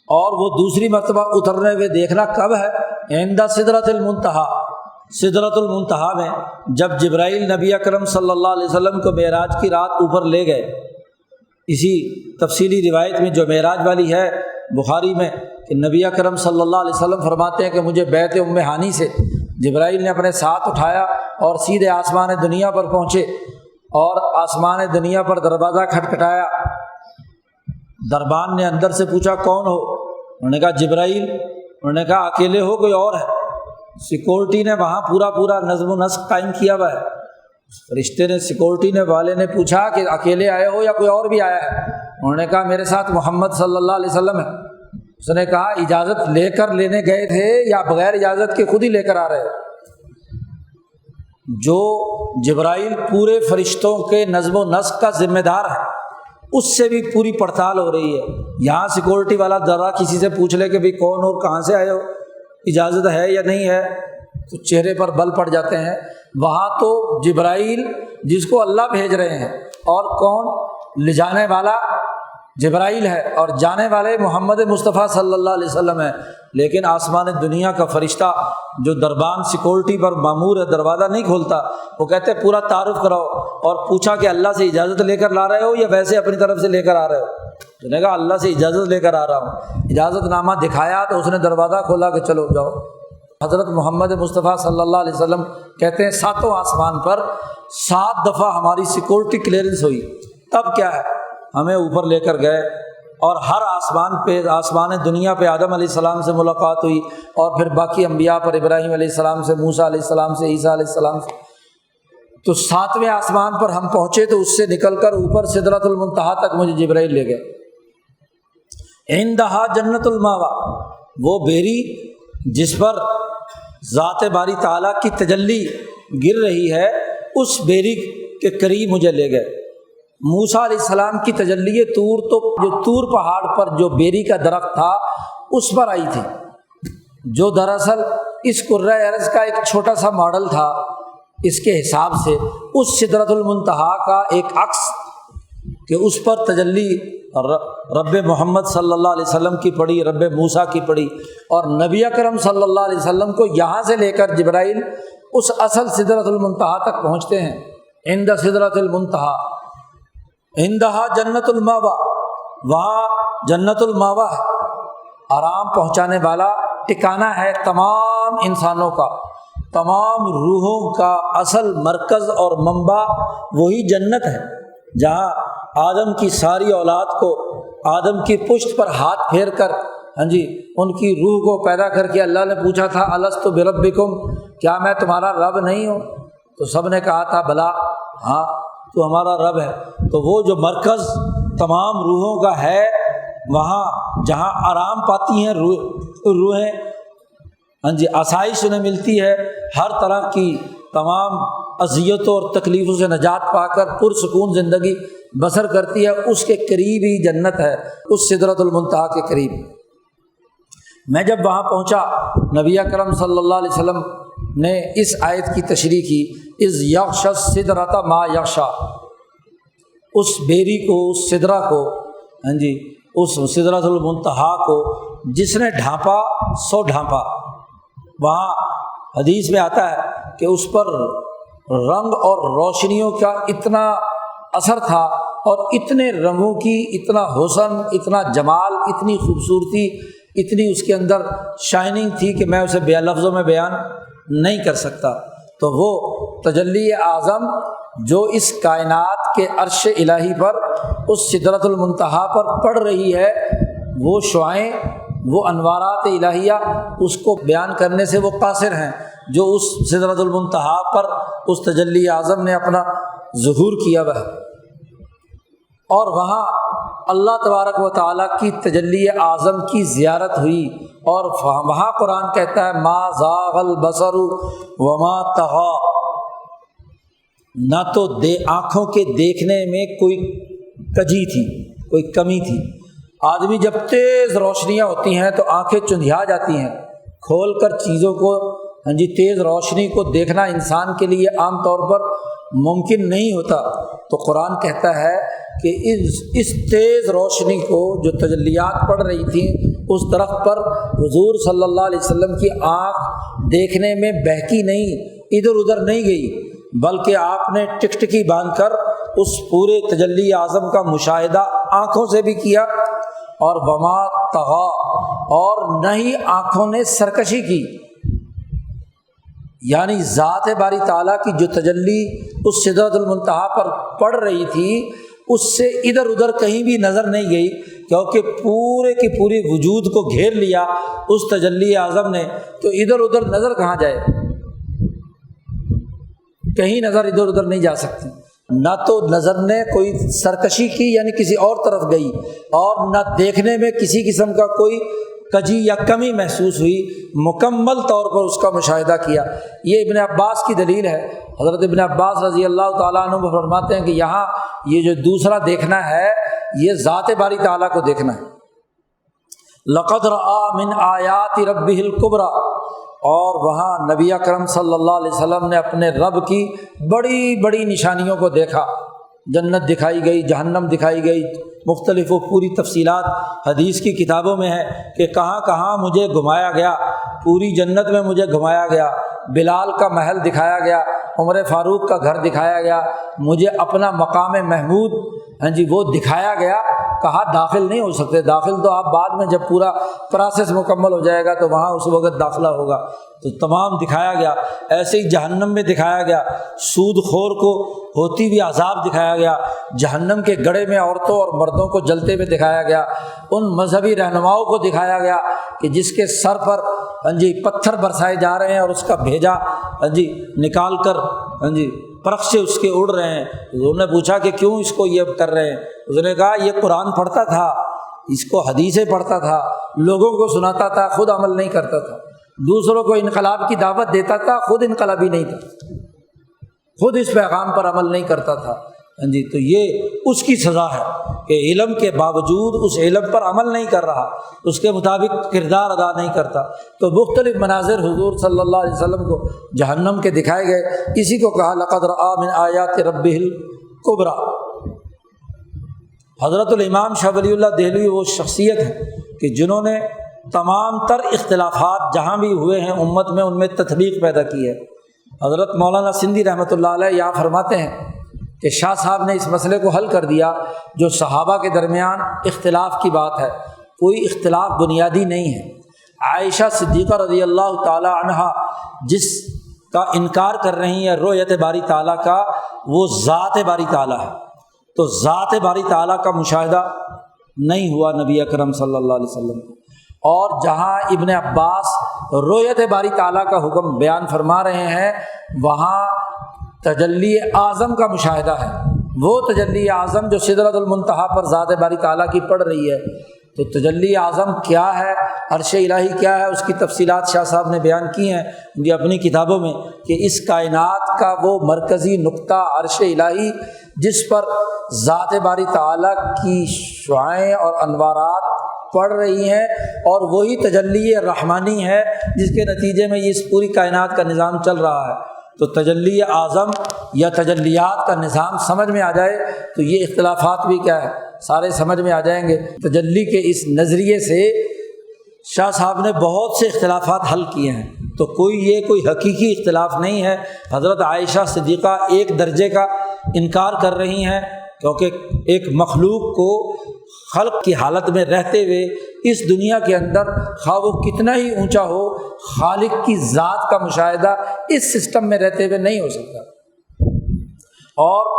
اور وہ دوسری مرتبہ اترنے ہوئے دیکھنا کب ہے؟ عِنْدَ سِدْرَةِ الْمُنتَهَى، سدرۃ المنتہا میں جب جبرائیل نبی اکرم صلی اللہ علیہ وسلم کو معراج کی رات اوپر لے گئے۔ اسی تفصیلی روایت میں جو معراج والی ہے بخاری میں کہ نبی اکرم صلی اللہ علیہ وسلم فرماتے ہیں کہ مجھے بیت ام ہانی سے جبرائیل نے اپنے ساتھ اٹھایا اور سیدھے آسمان دنیا پر پہنچے، اور آسمان دنیا پر دروازہ کھٹکھٹایا۔ دربان نے اندر سے پوچھا کون ہو؟ انہوں نے کہا جبرائیل۔ انہوں نے کہا اکیلے ہو کوئی اور ہے؟ سیکورٹی نے وہاں پورا نظم و نسق قائم کیا ہوا ہے۔ فرشتے نے سیکورٹی والے نے پوچھا کہ اکیلے آئے ہو یا کوئی اور بھی آیا ہے؟ انہوں نے کہا میرے ساتھ محمد صلی اللہ علیہ وسلم ہے۔ اس نے کہا اجازت لے کر لینے گئے تھے یا بغیر اجازت کے خود ہی لے کر آ رہے؟ جو جبرائیل پورے فرشتوں کے نظم و نسق کا ذمہ دار ہے، اس سے بھی پوری پڑتال ہو رہی ہے۔ یہاں سیکورٹی والا ذرا کسی سے پوچھ لے کہ بھئی کون ہو، کہاں سے آئے ہو، اجازت ہے یا نہیں ہے، تو چہرے پر بل پڑ جاتے ہیں۔ وہاں تو جبرائیل جس کو اللہ بھیج رہے ہیں، اور کون لے جانے والا جبرائیل ہے اور جانے والے محمد مصطفیٰ صلی اللہ علیہ وسلم ہے، لیکن آسمان دنیا کا فرشتہ جو دربان سیکورٹی پر مامور ہے دروازہ نہیں کھولتا، وہ کہتے ہیں پورا تعارف کراؤ، اور پوچھا کہ اللہ سے اجازت لے کر لا رہے ہو یا ویسے اپنی طرف سے لے کر آ رہے ہو؟ تو نے کہا اللہ سے اجازت لے کر آ رہا ہوں۔ اجازت نامہ دکھایا تو اس نے دروازہ کھولا کہ چلو جاؤ۔ حضرت محمد مصطفیٰ صلی اللہ علیہ وسلم کہتے ہیں ساتوں آسمان پر 7 دفعہ ہماری سیکورٹی کلیئرنس ہوئی، تب کیا ہے ہمیں اوپر لے کر گئے، اور ہر آسمان پہ، آسمان دنیا پہ آدم علیہ السلام سے ملاقات ہوئی، اور پھر باقی انبیاء پر ابراہیم علیہ السلام سے، موسیٰ علیہ السلام سے، عیسیٰ علیہ السلام سے۔ تو 7ویں آسمان پر ہم پہنچے تو اس سے نکل کر اوپر سدرۃ المنتہا تک مجھے جبرائیل لے گئے۔ عندہا جنت الماوا، وہ بیری جس پر ذات باری تعالیٰ کی تجلی گر رہی ہے، اس بیری کے قریب مجھے لے گئے۔ موسیٰ علیہ السلام کی تجلی طور، تو جو طور پہاڑ پر جو بیری کا درخت تھا اس پر آئی تھی، جو دراصل اس کرۂ ارض کا ایک چھوٹا سا ماڈل تھا اس کے حساب سے، اس سدرۃ المنتہا کا ایک عکس کہ اس پر تجلی رب محمد صلی اللہ علیہ وسلم کی پڑی، رب موسیٰ کی پڑی، اور نبی اکرم صلی اللہ علیہ وسلم کو یہاں سے لے کر جبرائیل اس اصل سدرۃ المنتہا تک پہنچتے ہیں۔ عند سدرۃ المنتہا عندہا جنت الماوا، وہاں جنت الماوا ہے، آرام پہنچانے والا ٹھکانہ ہے تمام انسانوں کا، تمام روحوں کا اصل مرکز اور منبع وہی جنت ہے، جہاں آدم کی ساری اولاد کو آدم کی پشت پر ہاتھ پھیر کر ان کی روح کو پیدا کر کے اللہ نے پوچھا تھا الست بربکم، کیا میں تمہارا رب نہیں ہوں؟ تو سب نے کہا تھا بلا، ہاں تو ہمارا رب ہے۔ تو وہ جو مرکز تمام روحوں کا ہے، وہاں جہاں آرام پاتی ہیں روحیں، آسائش انہیں ملتی ہے، ہر طرح کی تمام اذیتوں اور تکلیفوں سے نجات پا کر پرسکون زندگی بسر کرتی ہے، اس کے قریب ہی جنت ہے، اس سدرۃ المنتہا کے قریب۔ میں جب وہاں پہنچا، نبی اکرم صلی اللہ علیہ وسلم نے اس آیت کی تشریح کی، اذ یغشی السدرۃ ما یغشی، اس بیری کو، اس سدرہ کو، اس سدرۃ المنتہا کو جس نے ڈھانپا سو ڈھانپا۔ وہاں حدیث میں آتا ہے کہ اس پر رنگ اور روشنیوں کا اتنا اثر تھا، اور اتنے رنگوں کی اتنا حسن، اتنا جمال، اتنی خوبصورتی، اتنی اس کے اندر شائننگ تھی کہ میں اسے لفظوں میں بیان نہیں کر سکتا۔ تو وہ تجلی اعظم جو اس کائنات کے عرش الہی پر، اس سدرۃ المنتہا پر پڑ رہی ہے، وہ شعائیں، وہ انوارات الہیہ، اس کو بیان کرنے سے وہ قاصر ہیں، جو اس سدرۃ المنتہا پر اس تجلی اعظم نے اپنا ظہور کیا وہ۔ اور وہاں اللہ تبارک و تعالیٰ کی تجلی اعظم کی زیارت ہوئی، اور وہاں قرآن کہتا ہے ما زاغ البصر وما طغی، نہ تو آنکھوں کے دیکھنے میں کوئی کجی تھی، کوئی کمی تھی۔ آدمی جب تیز روشنیاں ہوتی ہیں تو آنکھیں چندھیا جاتی ہیں، کھول کر چیزوں کو، تیز روشنی کو دیکھنا انسان کے لیے عام طور پر ممکن نہیں ہوتا۔ تو قرآن کہتا ہے کہ اس تیز روشنی کو جو تجلیات پڑ رہی تھیں اس درخت پر، حضور صلی اللہ علیہ وسلم کی آنکھ دیکھنے میں بہکی نہیں، ادھر ادھر نہیں گئی، بلکہ آپ نے ٹکٹکی باندھ کر اس پورے تجلی اعظم کا مشاہدہ آنکھوں سے بھی کیا، اور وما طغی، اور نہ ہی آنکھوں نے سرکشی کی، یعنی ذات باری تعالیٰ کی جو تجلی اس سدرۃ المنتہا پر پڑ رہی تھی اس سے ادھر ادھر کہیں بھی نظر نہیں گئی، کیونکہ پورے کی پوری وجود کو گھیر لیا اس تجلی اعظم نے، تو ادھر ادھر نظر کہاں جائے؟ کہیں نظر ادھر ادھر نہیں جا سکتی، نہ تو نظر نے کوئی سرکشی کی یعنی کسی اور طرف گئی، اور نہ دیکھنے میں کسی قسم کا کوئی کجی یا کمی محسوس ہوئی، مکمل طور پر اس کا مشاہدہ کیا۔ یہ ابن عباس کی دلیل ہے۔ حضرت ابن عباس رضی اللہ تعالیٰ عنہ فرماتے ہیں کہ یہاں یہ جو دوسرا دیکھنا ہے یہ ذات باری تعالیٰ کو دیکھنا ہے۔ لقد رأى من آیات ربہ الکبریٰ، اور وہاں نبی اکرم صلی اللہ علیہ وسلم نے اپنے رب کی بڑی بڑی نشانیوں کو دیکھا۔ جنت دکھائی گئی، جہنم دکھائی گئی، مختلف و پوری تفصیلات حدیث کی کتابوں میں ہے کہ کہاں کہاں مجھے گھمایا گیا، پوری جنت میں مجھے گھمایا گیا، بلال کا محل دکھایا گیا، عمر فاروق کا گھر دکھایا گیا، مجھے اپنا مقام محمود وہ دکھایا گیا۔ کہا داخل نہیں ہو سکتے، داخل تو آپ بعد میں جب پورا پروسیس مکمل ہو جائے گا تو وہاں اس وقت داخلہ ہوگا، تو تمام دکھایا گیا۔ ایسے ہی جہنم میں دکھایا گیا، سود خور کو ہوتی ہوئی عذاب دکھایا گیا، جہنم کے گڑھے میں عورتوں اور مردوں کو جلتے ہوئے دکھایا گیا، ان مذہبی رہنماؤں کو دکھایا گیا کہ جس کے سر پر پتھر برسائے جا رہے ہیں اور اس کا بھیجا نکال کر پرخ سے اس کے اڑ رہے ہیں۔ انہوں نے پوچھا کہ کیوں اس کو یہ کر رہے ہیں؟ اس نے کہا یہ قرآن پڑھتا تھا، اس کو حدیثیں پڑھتا تھا، لوگوں کو سناتا تھا، خود عمل نہیں کرتا تھا، دوسروں کو انقلاب کی دعوت دیتا تھا، خود انقلابی نہیں تھا، خود اس پیغام پر عمل نہیں کرتا تھا۔ تو یہ اس کی سزا ہے کہ علم کے باوجود اس علم پر عمل نہیں کر رہا، اس کے مطابق کردار ادا نہیں کرتا۔ تو مختلف مناظر حضور صلی اللہ علیہ وسلم کو جہنم کے دکھائے گئے۔ اسی کو کہا لقد رأى من آیات ربہ الکبریٰ۔ حضرت الامام شاہ ولی اللہ دہلوی وہ شخصیت ہے کہ جنہوں نے تمام تر اختلافات جہاں بھی ہوئے ہیں امت میں، ان میں تطبیق پیدا کی ہے۔ حضرت مولانا سندھی رحمۃ اللہ علیہ یہاں فرماتے ہیں کہ شاہ صاحب نے اس مسئلے کو حل کر دیا جو صحابہ کے درمیان اختلاف کی بات ہے، کوئی اختلاف بنیادی نہیں ہے۔ عائشہ صدیقہ رضی اللہ تعالی عنہا جس کا انکار کر رہی ہیں رؤیت باری تعالیٰ کا، وہ ذات باری تعالیٰ ہے، تو ذات باری تعالیٰ کا مشاہدہ نہیں ہوا نبی اکرم صلی اللہ علیہ وسلم کو۔ اور جہاں ابن عباس رؤیت باری تعالیٰ کا حکم بیان فرما رہے ہیں، وہاں تجلی اعظم کا مشاہدہ ہے، وہ تجلی اعظم جو سدرۃ المنتہا پر ذات باری تعالیٰ کی پڑ رہی ہے۔ تو تجلی اعظم کیا ہے، عرش الہی کیا ہے، اس کی تفصیلات شاہ صاحب نے بیان کی ہیں ان اپنی کتابوں میں کہ اس کائنات کا وہ مرکزی نقطہ عرش الہی جس پر ذات باری تعالیٰ کی شعاعیں اور انوارات پڑ رہی ہیں، اور وہی تجلی رحمانی ہے جس کے نتیجے میں یہ اس پوری کائنات کا نظام چل رہا ہے۔ تو تجلی اعظم یا تجلیات کا نظام سمجھ میں آ جائے تو یہ اختلافات بھی کیا ہے، سارے سمجھ میں آ جائیں گے۔ تجلی کے اس نظریے سے شاہ صاحب نے بہت سے اختلافات حل کیے ہیں، تو کوئی حقیقی اختلاف نہیں ہے۔ حضرت عائشہ صدیقہ ایک درجے کا انکار کر رہی ہیں کیونکہ ایک مخلوق کو خلق کی حالت میں رہتے ہوئے اس دنیا کے اندر خواہ وہ کتنا ہی اونچا ہو، خالق کی ذات کا مشاہدہ اس سسٹم میں رہتے ہوئے نہیں ہو سکتا، اور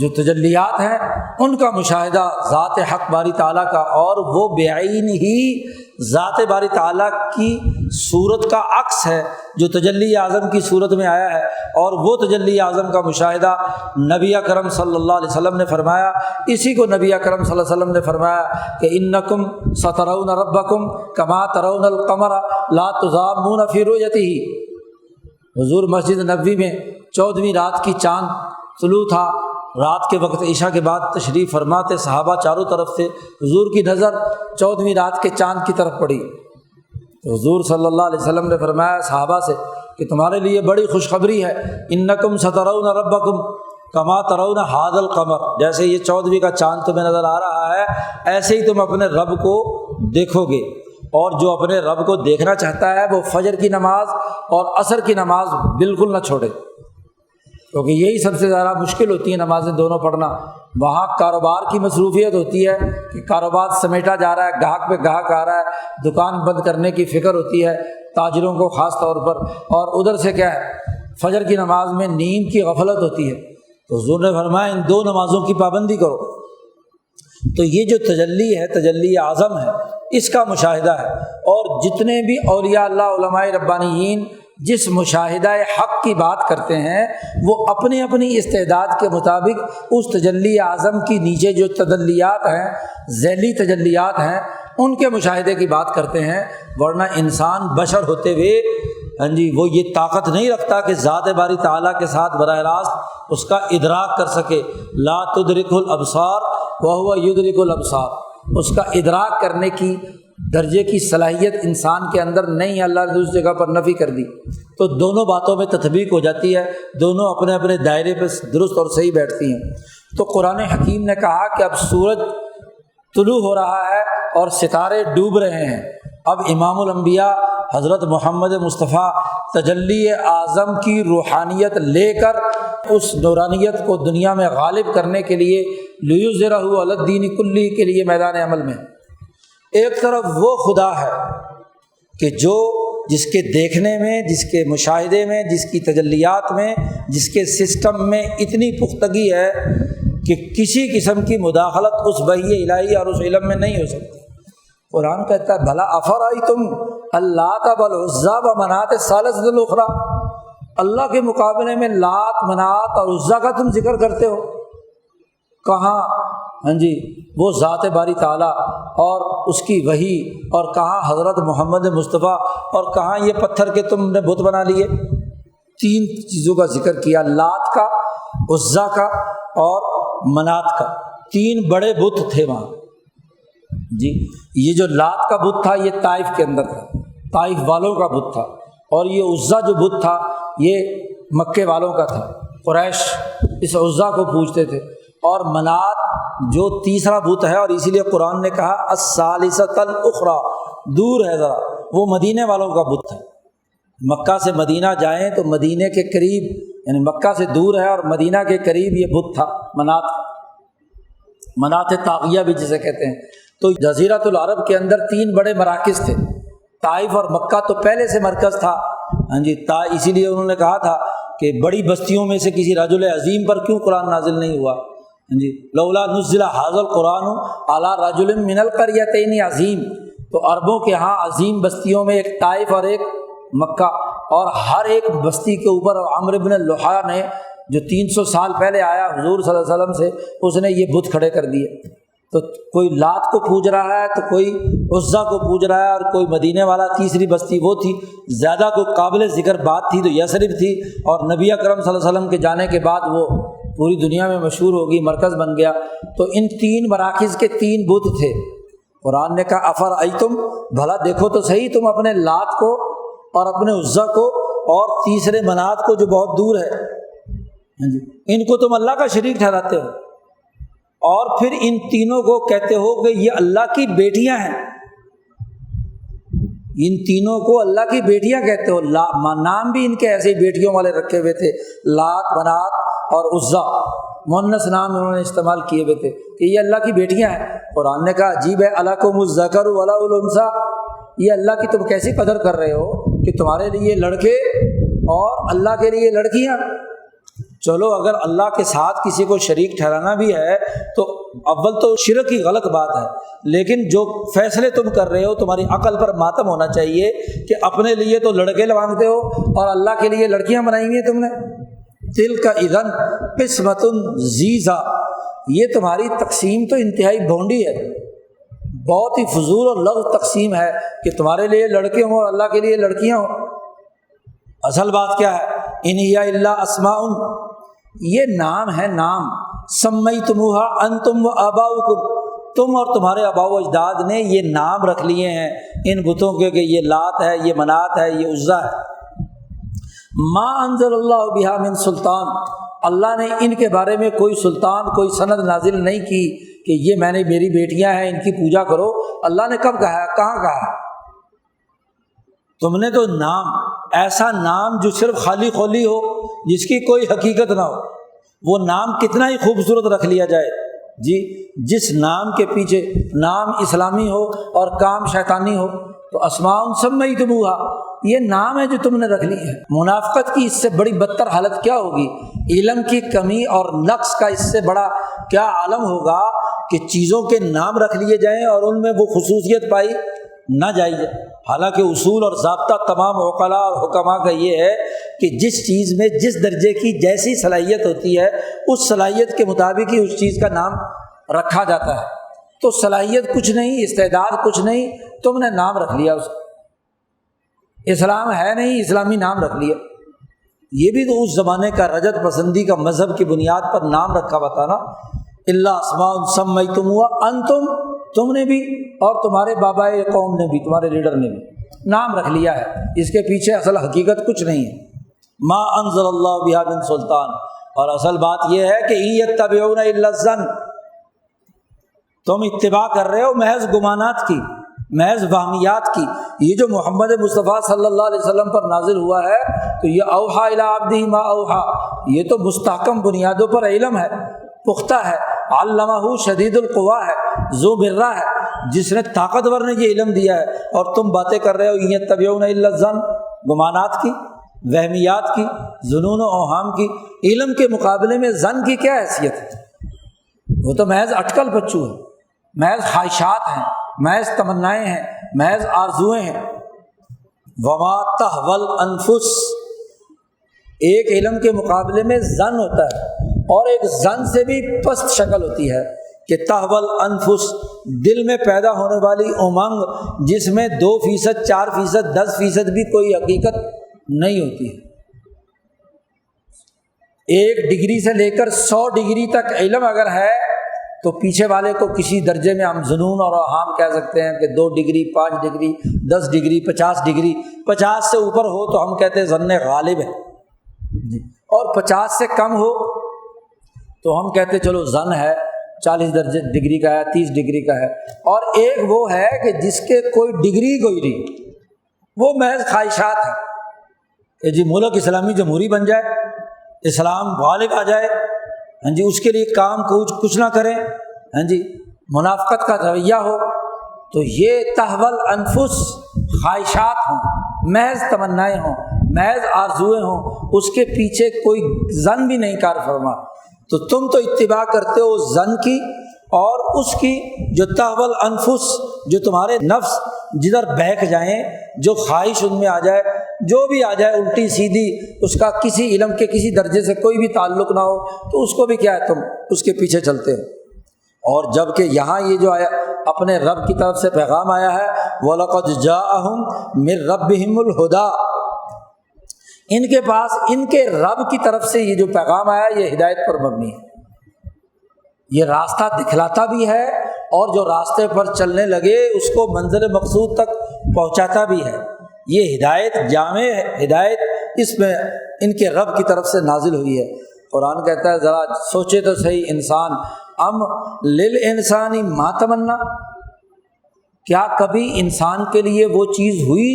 جو تجلیات ہیں ان کا مشاہدہ ذات حق باری تعالیٰ کا، اور وہ بعین ہی ذات باری تعالیٰ کی صورت کا عکس ہے جو تجلی اعظم کی صورت میں آیا ہے، اور وہ تجلی اعظم کا مشاہدہ نبی اکرم صلی اللہ علیہ وسلم نے فرمایا۔ اسی کو نبی اکرم صلی اللہ علیہ وسلم نے فرمایا کہ انکم سترون ربکم کما ترون القمر لا تضامون فی رؤیتہ۔ حضور مسجد نبوی میں 14ویں رات کی چاند طلوع تھا، رات کے وقت عشاء کے بعد تشریف فرماتے، صحابہ چاروں طرف سے، حضور کی نظر 14ویں رات کے چاند کی طرف پڑی، تو حضور صلی اللہ علیہ وسلم نے فرمایا صحابہ سے کہ تمہارے لیے بڑی خوشخبری ہے، انکم سترون ربکم کما ترون ھذا القمر، جیسے یہ 14ویں کا چاند تمہیں نظر آ رہا ہے ایسے ہی تم اپنے رب کو دیکھو گے۔ اور جو اپنے رب کو دیکھنا چاہتا ہے وہ فجر کی نماز اور عصر کی نماز بالکل نہ چھوڑے، کیونکہ یہی سب سے زیادہ مشکل ہوتی ہے نمازیں دونوں پڑھنا۔ وہاں کاروبار کی مصروفیت ہوتی ہے کہ کاروبار سمیٹا جا رہا ہے، گاہک پہ گاہک آ رہا ہے، دکان بند کرنے کی فکر ہوتی ہے تاجروں کو خاص طور پر، اور ادھر سے کیا ہے فجر کی نماز میں نیند کی غفلت ہوتی ہے، تو حضور نے فرمایا ان دو نمازوں کی پابندی کرو۔ تو یہ جو تجلی ہے، تجلی اعظم ہے، اس کا مشاہدہ ہے، اور جتنے بھی اولیاء اللہ علماء ربانیین جس مشاہدہ حق کی بات کرتے ہیں وہ اپنی اپنی استعداد کے مطابق اس تجلی اعظم کی نیچے جو تجلیات ہیں، ذیلی تجلیات ہیں، ان کے مشاہدے کی بات کرتے ہیں، ورنہ انسان بشر ہوتے ہوئے وہ یہ طاقت نہیں رکھتا کہ ذات باری تعالیٰ کے ساتھ براہ راست اس کا ادراک کر سکے۔ لا تدرک الابصار وہو یدرک الابصار، اس کا ادراک کرنے کی درجے کی صلاحیت انسان کے اندر نہیں، اللہ نے اس جگہ پر نفی کر دی۔ تو دونوں باتوں میں تطبیق ہو جاتی ہے، دونوں اپنے اپنے دائرے پہ درست اور صحیح بیٹھتی ہیں۔ تو قرآن حکیم نے کہا کہ اب سورج طلوع ہو رہا ہے اور ستارے ڈوب رہے ہیں، اب امام الانبیاء حضرت محمد مصطفیٰ تجلی اعظم کی روحانیت لے کر اس نورانیت کو دنیا میں غالب کرنے کے لیے لیظہرہ علی الدین کلہ کے لیے میدان عمل میں۔ ایک طرف وہ خدا ہے کہ جس کے دیکھنے میں، جس کے مشاہدے میں، جس کی تجلیات میں، جس کے سسٹم میں اتنی پختگی ہے کہ کسی قسم کی مداخلت اس وحی الہی اور اس علم میں نہیں ہو سکتی۔ قرآن کہتا ہے بھلا افرأیتم اللات والعزیٰ ومناۃ الثالثۃ الاخری، اللہ کے مقابلے میں لات، منات اور عزیٰ کا تم ذکر کرتے ہو، کہاں وہ ذات باری تعالیٰ اور اس کی وحی، اور کہاں حضرت محمد مصطفیٰ، اور کہاں یہ پتھر کے تم نے بت بنا لیے۔ تین چیزوں کا ذکر کیا، لات کا، عزیٰ کا اور منات کا، تین بڑے بت تھے وہاں۔ یہ جو لات کا بت تھا یہ طائف کے اندر تھا، طائف والوں کا بت تھا، اور یہ عزیٰ جو بت تھا یہ مکے والوں کا تھا، قریش اس عزیٰ کو پوجتے تھے۔ اور منات جو تیسرا بت ہے، اور اسی لیے قرآن نے کہا الثالثۃ الاخری، دور ہے ذرا، وہ مدینے والوں کا بت تھا۔ مکہ سے مدینہ جائیں تو مدینے کے قریب، یعنی مکہ سے دور ہے اور مدینہ کے قریب یہ بت تھا، منات طاغیہ بھی جسے کہتے ہیں۔ تو جزیرۃ العرب کے اندر تین بڑے مراکز تھے، طائف اور مکہ تو پہلے سے مرکز تھا، اسی لیے انہوں نے کہا تھا کہ بڑی بستیوں میں سے کسی رجل عظیم پر کیوں قرآن نازل نہیں ہوا، لولا نزل ھذا القرآن علی رجل من القریتین عظیم۔ تو عربوں کے ہاں عظیم بستیوں میں ایک طائف اور ایک مکہ، اور ہر ایک بستی کے اوپر عمرو بن لحیٰ نے جو 300 سال پہلے آیا حضور صلی اللہ علیہ وسلم سے، اس نے یہ بت کھڑے کر دیے۔ تو کوئی لات کو پوج رہا ہے، تو کوئی عزیٰ کو پوج رہا ہے، اور کوئی مدینے والا، تیسری بستی وہ تھی، زیادہ کوئی قابل ذکر بات تھی تو یثرب تھی، اور نبی اکرم صلی اللہ علیہ وسلم کے جانے کے بعد وہ پوری دنیا میں مشہور ہوگی، مرکز بن گیا۔ تو ان تین مراکز کے تین بت تھے۔ قرآن نے کہا افرأیتم، بھلا دیکھو تو صحیح تم اپنے لات کو اور اپنے عزیٰ کو اور تیسرے منات کو جو بہت دور ہے، ان کو تم اللہ کا شریک ٹھہراتے ہو، اور پھر ان تینوں کو کہتے ہو کہ یہ اللہ کی بیٹیاں ہیں، ان تینوں کو اللہ کی بیٹیاں کہتے ہو۔ نام بھی ان کے ایسے ہی بیٹیوں والے رکھے ہوئے تھے، لات، منات اور عزیٰ، مؤنث نام انہوں نے استعمال کیے ہوئے تھے کہ یہ اللہ کی بیٹیاں ہیں۔ قرآن نے کہا عجیب ہے، الکم الذکر ولا الانثی، یہ اللہ کی تم کیسی قدر کر رہے ہو کہ تمہارے لیے لڑکے اور اللہ کے لیے لڑکیاں۔ چلو اگر اللہ کے ساتھ کسی کو شریک ٹھہرانا بھی ہے تو اول تو شرک کی غلط بات ہے، لیکن جو فیصلے تم کر رہے ہو تمہاری عقل پر ماتم ہونا چاہیے کہ اپنے لیے تو لڑکے مانگتے ہو اور اللہ کے لیے لڑکیاں بنائی ہوئی ہیں تم نے۔ تلک اذن قسمۃ ضیزیٰ، یہ تمہاری تقسیم تو انتہائی بھونڈی ہے، بہت ہی فضول اور لغو تقسیم ہے کہ تمہارے لیے لڑکے ہوں اور اللہ کے لیے لڑکیاں ہوں۔ اصل بات کیا ہے؟ ان ہی الا اسماء، یہ نام ہے، نام سمیتموہا انتم و آباؤکم، تم اور تمہارے آباء و اجداد نے یہ نام رکھ لیے ہیں ان بتوں کے کہ یہ لات ہے، یہ منات ہے، یہ عزیٰ ہے۔ ما انزل اللہ بہا من سلطان، اللہ نے ان کے بارے میں کوئی سلطان، کوئی سند نازل نہیں کی کہ یہ میں نے میری بیٹیاں ہیں ان کی پوجا کرو۔ اللہ نے کب کہا ہے؟ کہاں کہا ہے؟ تم نے تو نام، ایسا نام جو صرف خالی خولی ہو، جس کی کوئی حقیقت نہ ہو، وہ نام کتنا ہی خوبصورت رکھ لیا جائے، جس نام کے پیچھے نام اسلامی ہو اور کام شیطانی ہو، تو اسماء سمیتموہا، یہ نام ہے جو تم نے رکھ لی ہے۔ منافقت کی اس سے بڑی بدتر حالت کیا ہوگی؟ علم کی کمی اور نقص کا اس سے بڑا کیا عالم ہوگا کہ چیزوں کے نام رکھ لیے جائیں اور ان میں وہ خصوصیت پائی نہ جائی جائے۔ حالانکہ اصول اور ضابطہ تمام عقلاء اور حکماء کا یہ ہے کہ جس چیز میں جس درجے کی جیسی صلاحیت ہوتی ہے اس صلاحیت کے مطابق ہی اس چیز کا نام رکھا جاتا ہے۔ تو صلاحیت کچھ نہیں، استعداد کچھ نہیں، تم نے نام رکھ لیا اس، اسلام ہے نہیں، اسلامی نام رکھ لیا۔ یہ بھی تو اس زمانے کا رجت پسندی کا مذہب کی بنیاد پر نام رکھا ہوا تھا نا۔ اللہ اسماء سمیتموہا انتم، تم نے بھی اور تمہارے بابا قوم نے بھی، تمہارے لیڈر نے بھی نام رکھ لیا ہے، اس کے پیچھے اصل حقیقت کچھ نہیں ہے۔ ما انزل اللہ بہا من سلطان، اور اصل بات یہ ہے کہ ان یتبعون الا الظن، تم اتباع کر رہے ہو محض گمانات کی، محض وہمیات کی۔ یہ جو محمد مصطفیٰ صلی اللہ علیہ وسلم پر نازل ہوا ہے تو یہ اوحا الی عبدہ ما اوحا، یہ تو مستحکم بنیادوں پر علم ہے، پختہ ہے، علمہ شدید القوا ہے، ذو مرہ ہے، جس نے طاقتور نے یہ علم دیا ہے، اور تم باتیں کر رہے ہو ان یتبعون الا الظن، گمانات کی، وہمیات کی، ظنون و اوہام کی۔ علم کے مقابلے میں ظن کی کیا حیثیت ہے؟ وہ تو محض اٹکل بچو ہے، محض خواہشات ہیں، محض تمنائیں ہیں، محض آرزوئیں ہیں۔ وما تہوی الانفس، ایک علم کے مقابلے میں ظن ہوتا ہے، اور ایک ظن سے بھی پست شکل ہوتی ہے کہ تہوی الانفس، دل میں پیدا ہونے والی امنگ جس میں 2%، 4%، 10% بھی کوئی حقیقت نہیں ہوتی ہے۔ 1 ڈگری سے لے کر 100 ڈگری تک علم اگر ہے تو پیچھے والے کو کسی درجے میں ہم جنون اور اوہام کہہ سکتے ہیں کہ 2 ڈگری، 5 ڈگری، 10 ڈگری، 50 ڈگری۔ 50 سے اوپر ہو تو ہم کہتے ہیں ظن غالب ہے، اور 50 سے کم ہو تو ہم کہتے چلو ظن ہے، 40 ڈگری کا ہے، 30 ڈگری کا ہے۔ اور ایک وہ ہے کہ جس کے کوئی ڈگری کوئی نہیں، وہ محض خواہشات ہے کہ جی ملک اسلامی جمہوری بن جائے، اسلام غالب آ جائے، ہاں جی، اس کے لیے کام کچھ نہ کریں، ہاں جی، منافقت کا رویہ ہو، تو یہ تہوی الانفس، خواہشات ہوں، محض تمنائیں ہوں، محض آرزوئیں ہوں، اس کے پیچھے کوئی ظن بھی نہیں کار فرما۔ تو تم تو اتباع کرتے ہو ظن کی اور اس کی جو تہوی الانفس، جو تمہارے نفس جدھر بہک جائیں، جو خواہش ان میں آ جائے، جو بھی آ جائے الٹی سیدھی، اس کا کسی علم کے کسی درجے سے کوئی بھی تعلق نہ ہو، تو اس کو بھی کیا ہے، تم اس کے پیچھے چلتے ہو۔ اور جب کہ یہاں یہ جو آیا اپنے رب کی طرف سے پیغام آیا ہے، وَلَقَدْ جَاءَهُم مِّن رَّبِّهِمُ الْهُدَىٰ، ان کے پاس ان کے رب کی طرف سے یہ جو پیغام آیا یہ ہدایت پر مبنی ہے، یہ راستہ دکھلاتا بھی ہے، اور جو راستے پر چلنے لگے اس کو منزل مقصود تک پہنچاتا بھی ہے۔ یہ ہدایت جامع ہدایت اس میں ان کے رب کی طرف سے نازل ہوئی ہے۔ قرآن کہتا ہے ذرا سوچے تو صحیح انسان، ام للانسان ما تمنا، کیا کبھی انسان کے لیے وہ چیز ہوئی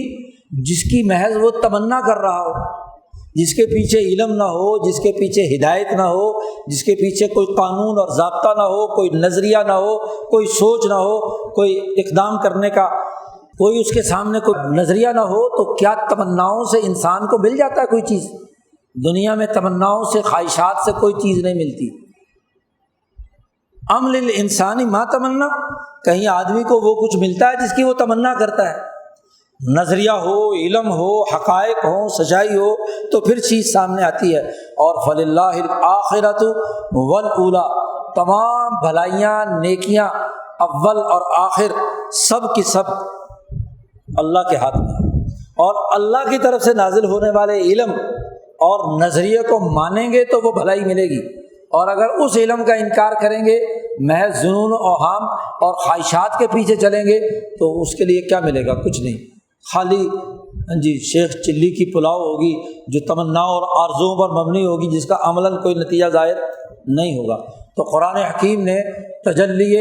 جس کی محض وہ تمنا کر رہا ہو، جس کے پیچھے علم نہ ہو، جس کے پیچھے ہدایت نہ ہو، جس کے پیچھے کوئی قانون اور ضابطہ نہ ہو، کوئی نظریہ نہ ہو، کوئی سوچ نہ ہو، کوئی اقدام کرنے کا کوئی اس کے سامنے کوئی نظریہ نہ ہو، تو کیا تمناؤں سے انسان کو مل جاتا ہے کوئی چیز؟ دنیا میں تمناؤں سے، خواہشات سے کوئی چیز نہیں ملتی۔ ام للانسان ما تمنا، کہیں آدمی کو وہ کچھ ملتا ہے جس کی وہ تمنا کرتا ہے؟ نظریہ ہو، علم ہو، حقائق ہو، سچائی ہو تو پھر چیز سامنے آتی ہے۔ اور فللہ الآخرۃ والأولیٰ، تمام بھلائیاں، نیکیاں، اول اور آخر، سب کی سب اللہ کے ہاتھ میں، اور اللہ کی طرف سے نازل ہونے والے علم اور نظریے کو مانیں گے تو وہ بھلائی ملے گی، اور اگر اس علم کا انکار کریں گے، محض جنون و اوہام اور خواہشات کے پیچھے چلیں گے، تو اس کے لیے کیا ملے گا؟ کچھ نہیں، خالی شیخ چلی کی پلاؤ ہوگی جو تمناؤں اور آرزوؤں پر مبنی ہوگی، جس کا عملاً کوئی نتیجہ ظاہر نہیں ہوگا۔ تو قرآن حکیم نے تجلی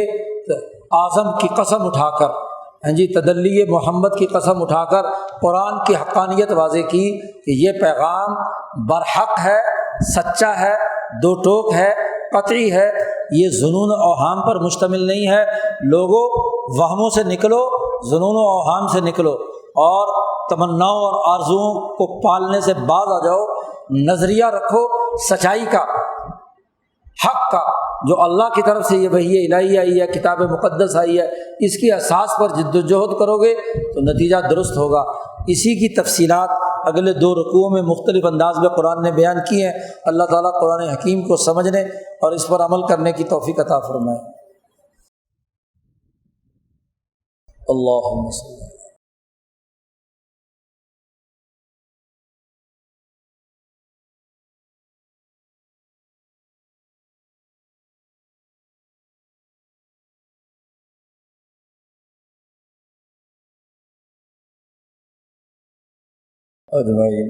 اعظم کی قسم اٹھا کر، تجلی محمد کی قسم اٹھا کر قرآن کی حقانیت واضح کی کہ یہ پیغام برحق ہے، سچا ہے، دو ٹوک ہے، قطعی ہے، یہ ظنون و اوہام پر مشتمل نہیں ہے۔ لوگوں، وہموں سے نکلو، ظنون و اوہام سے نکلو، اور تمناؤں اور آرزوؤں کو پالنے سے باز آ جاؤ۔ نظریہ رکھو سچائی کا، حق کا، جو اللہ کی طرف سے یہ وحی الہی آئی ہے، کتاب مقدس آئی ہے، اس کی اساس پر جد و جہد کرو گے تو نتیجہ درست ہوگا۔ اسی کی تفصیلات اگلے 2 رکوعوں میں مختلف انداز میں قرآن نے بیان کی ہیں۔ اللہ تعالیٰ قرآن حکیم کو سمجھنے اور اس پر عمل کرنے کی توفیق عطا فرمائے۔ اللہم صلی اللہ۔ اجمعین۔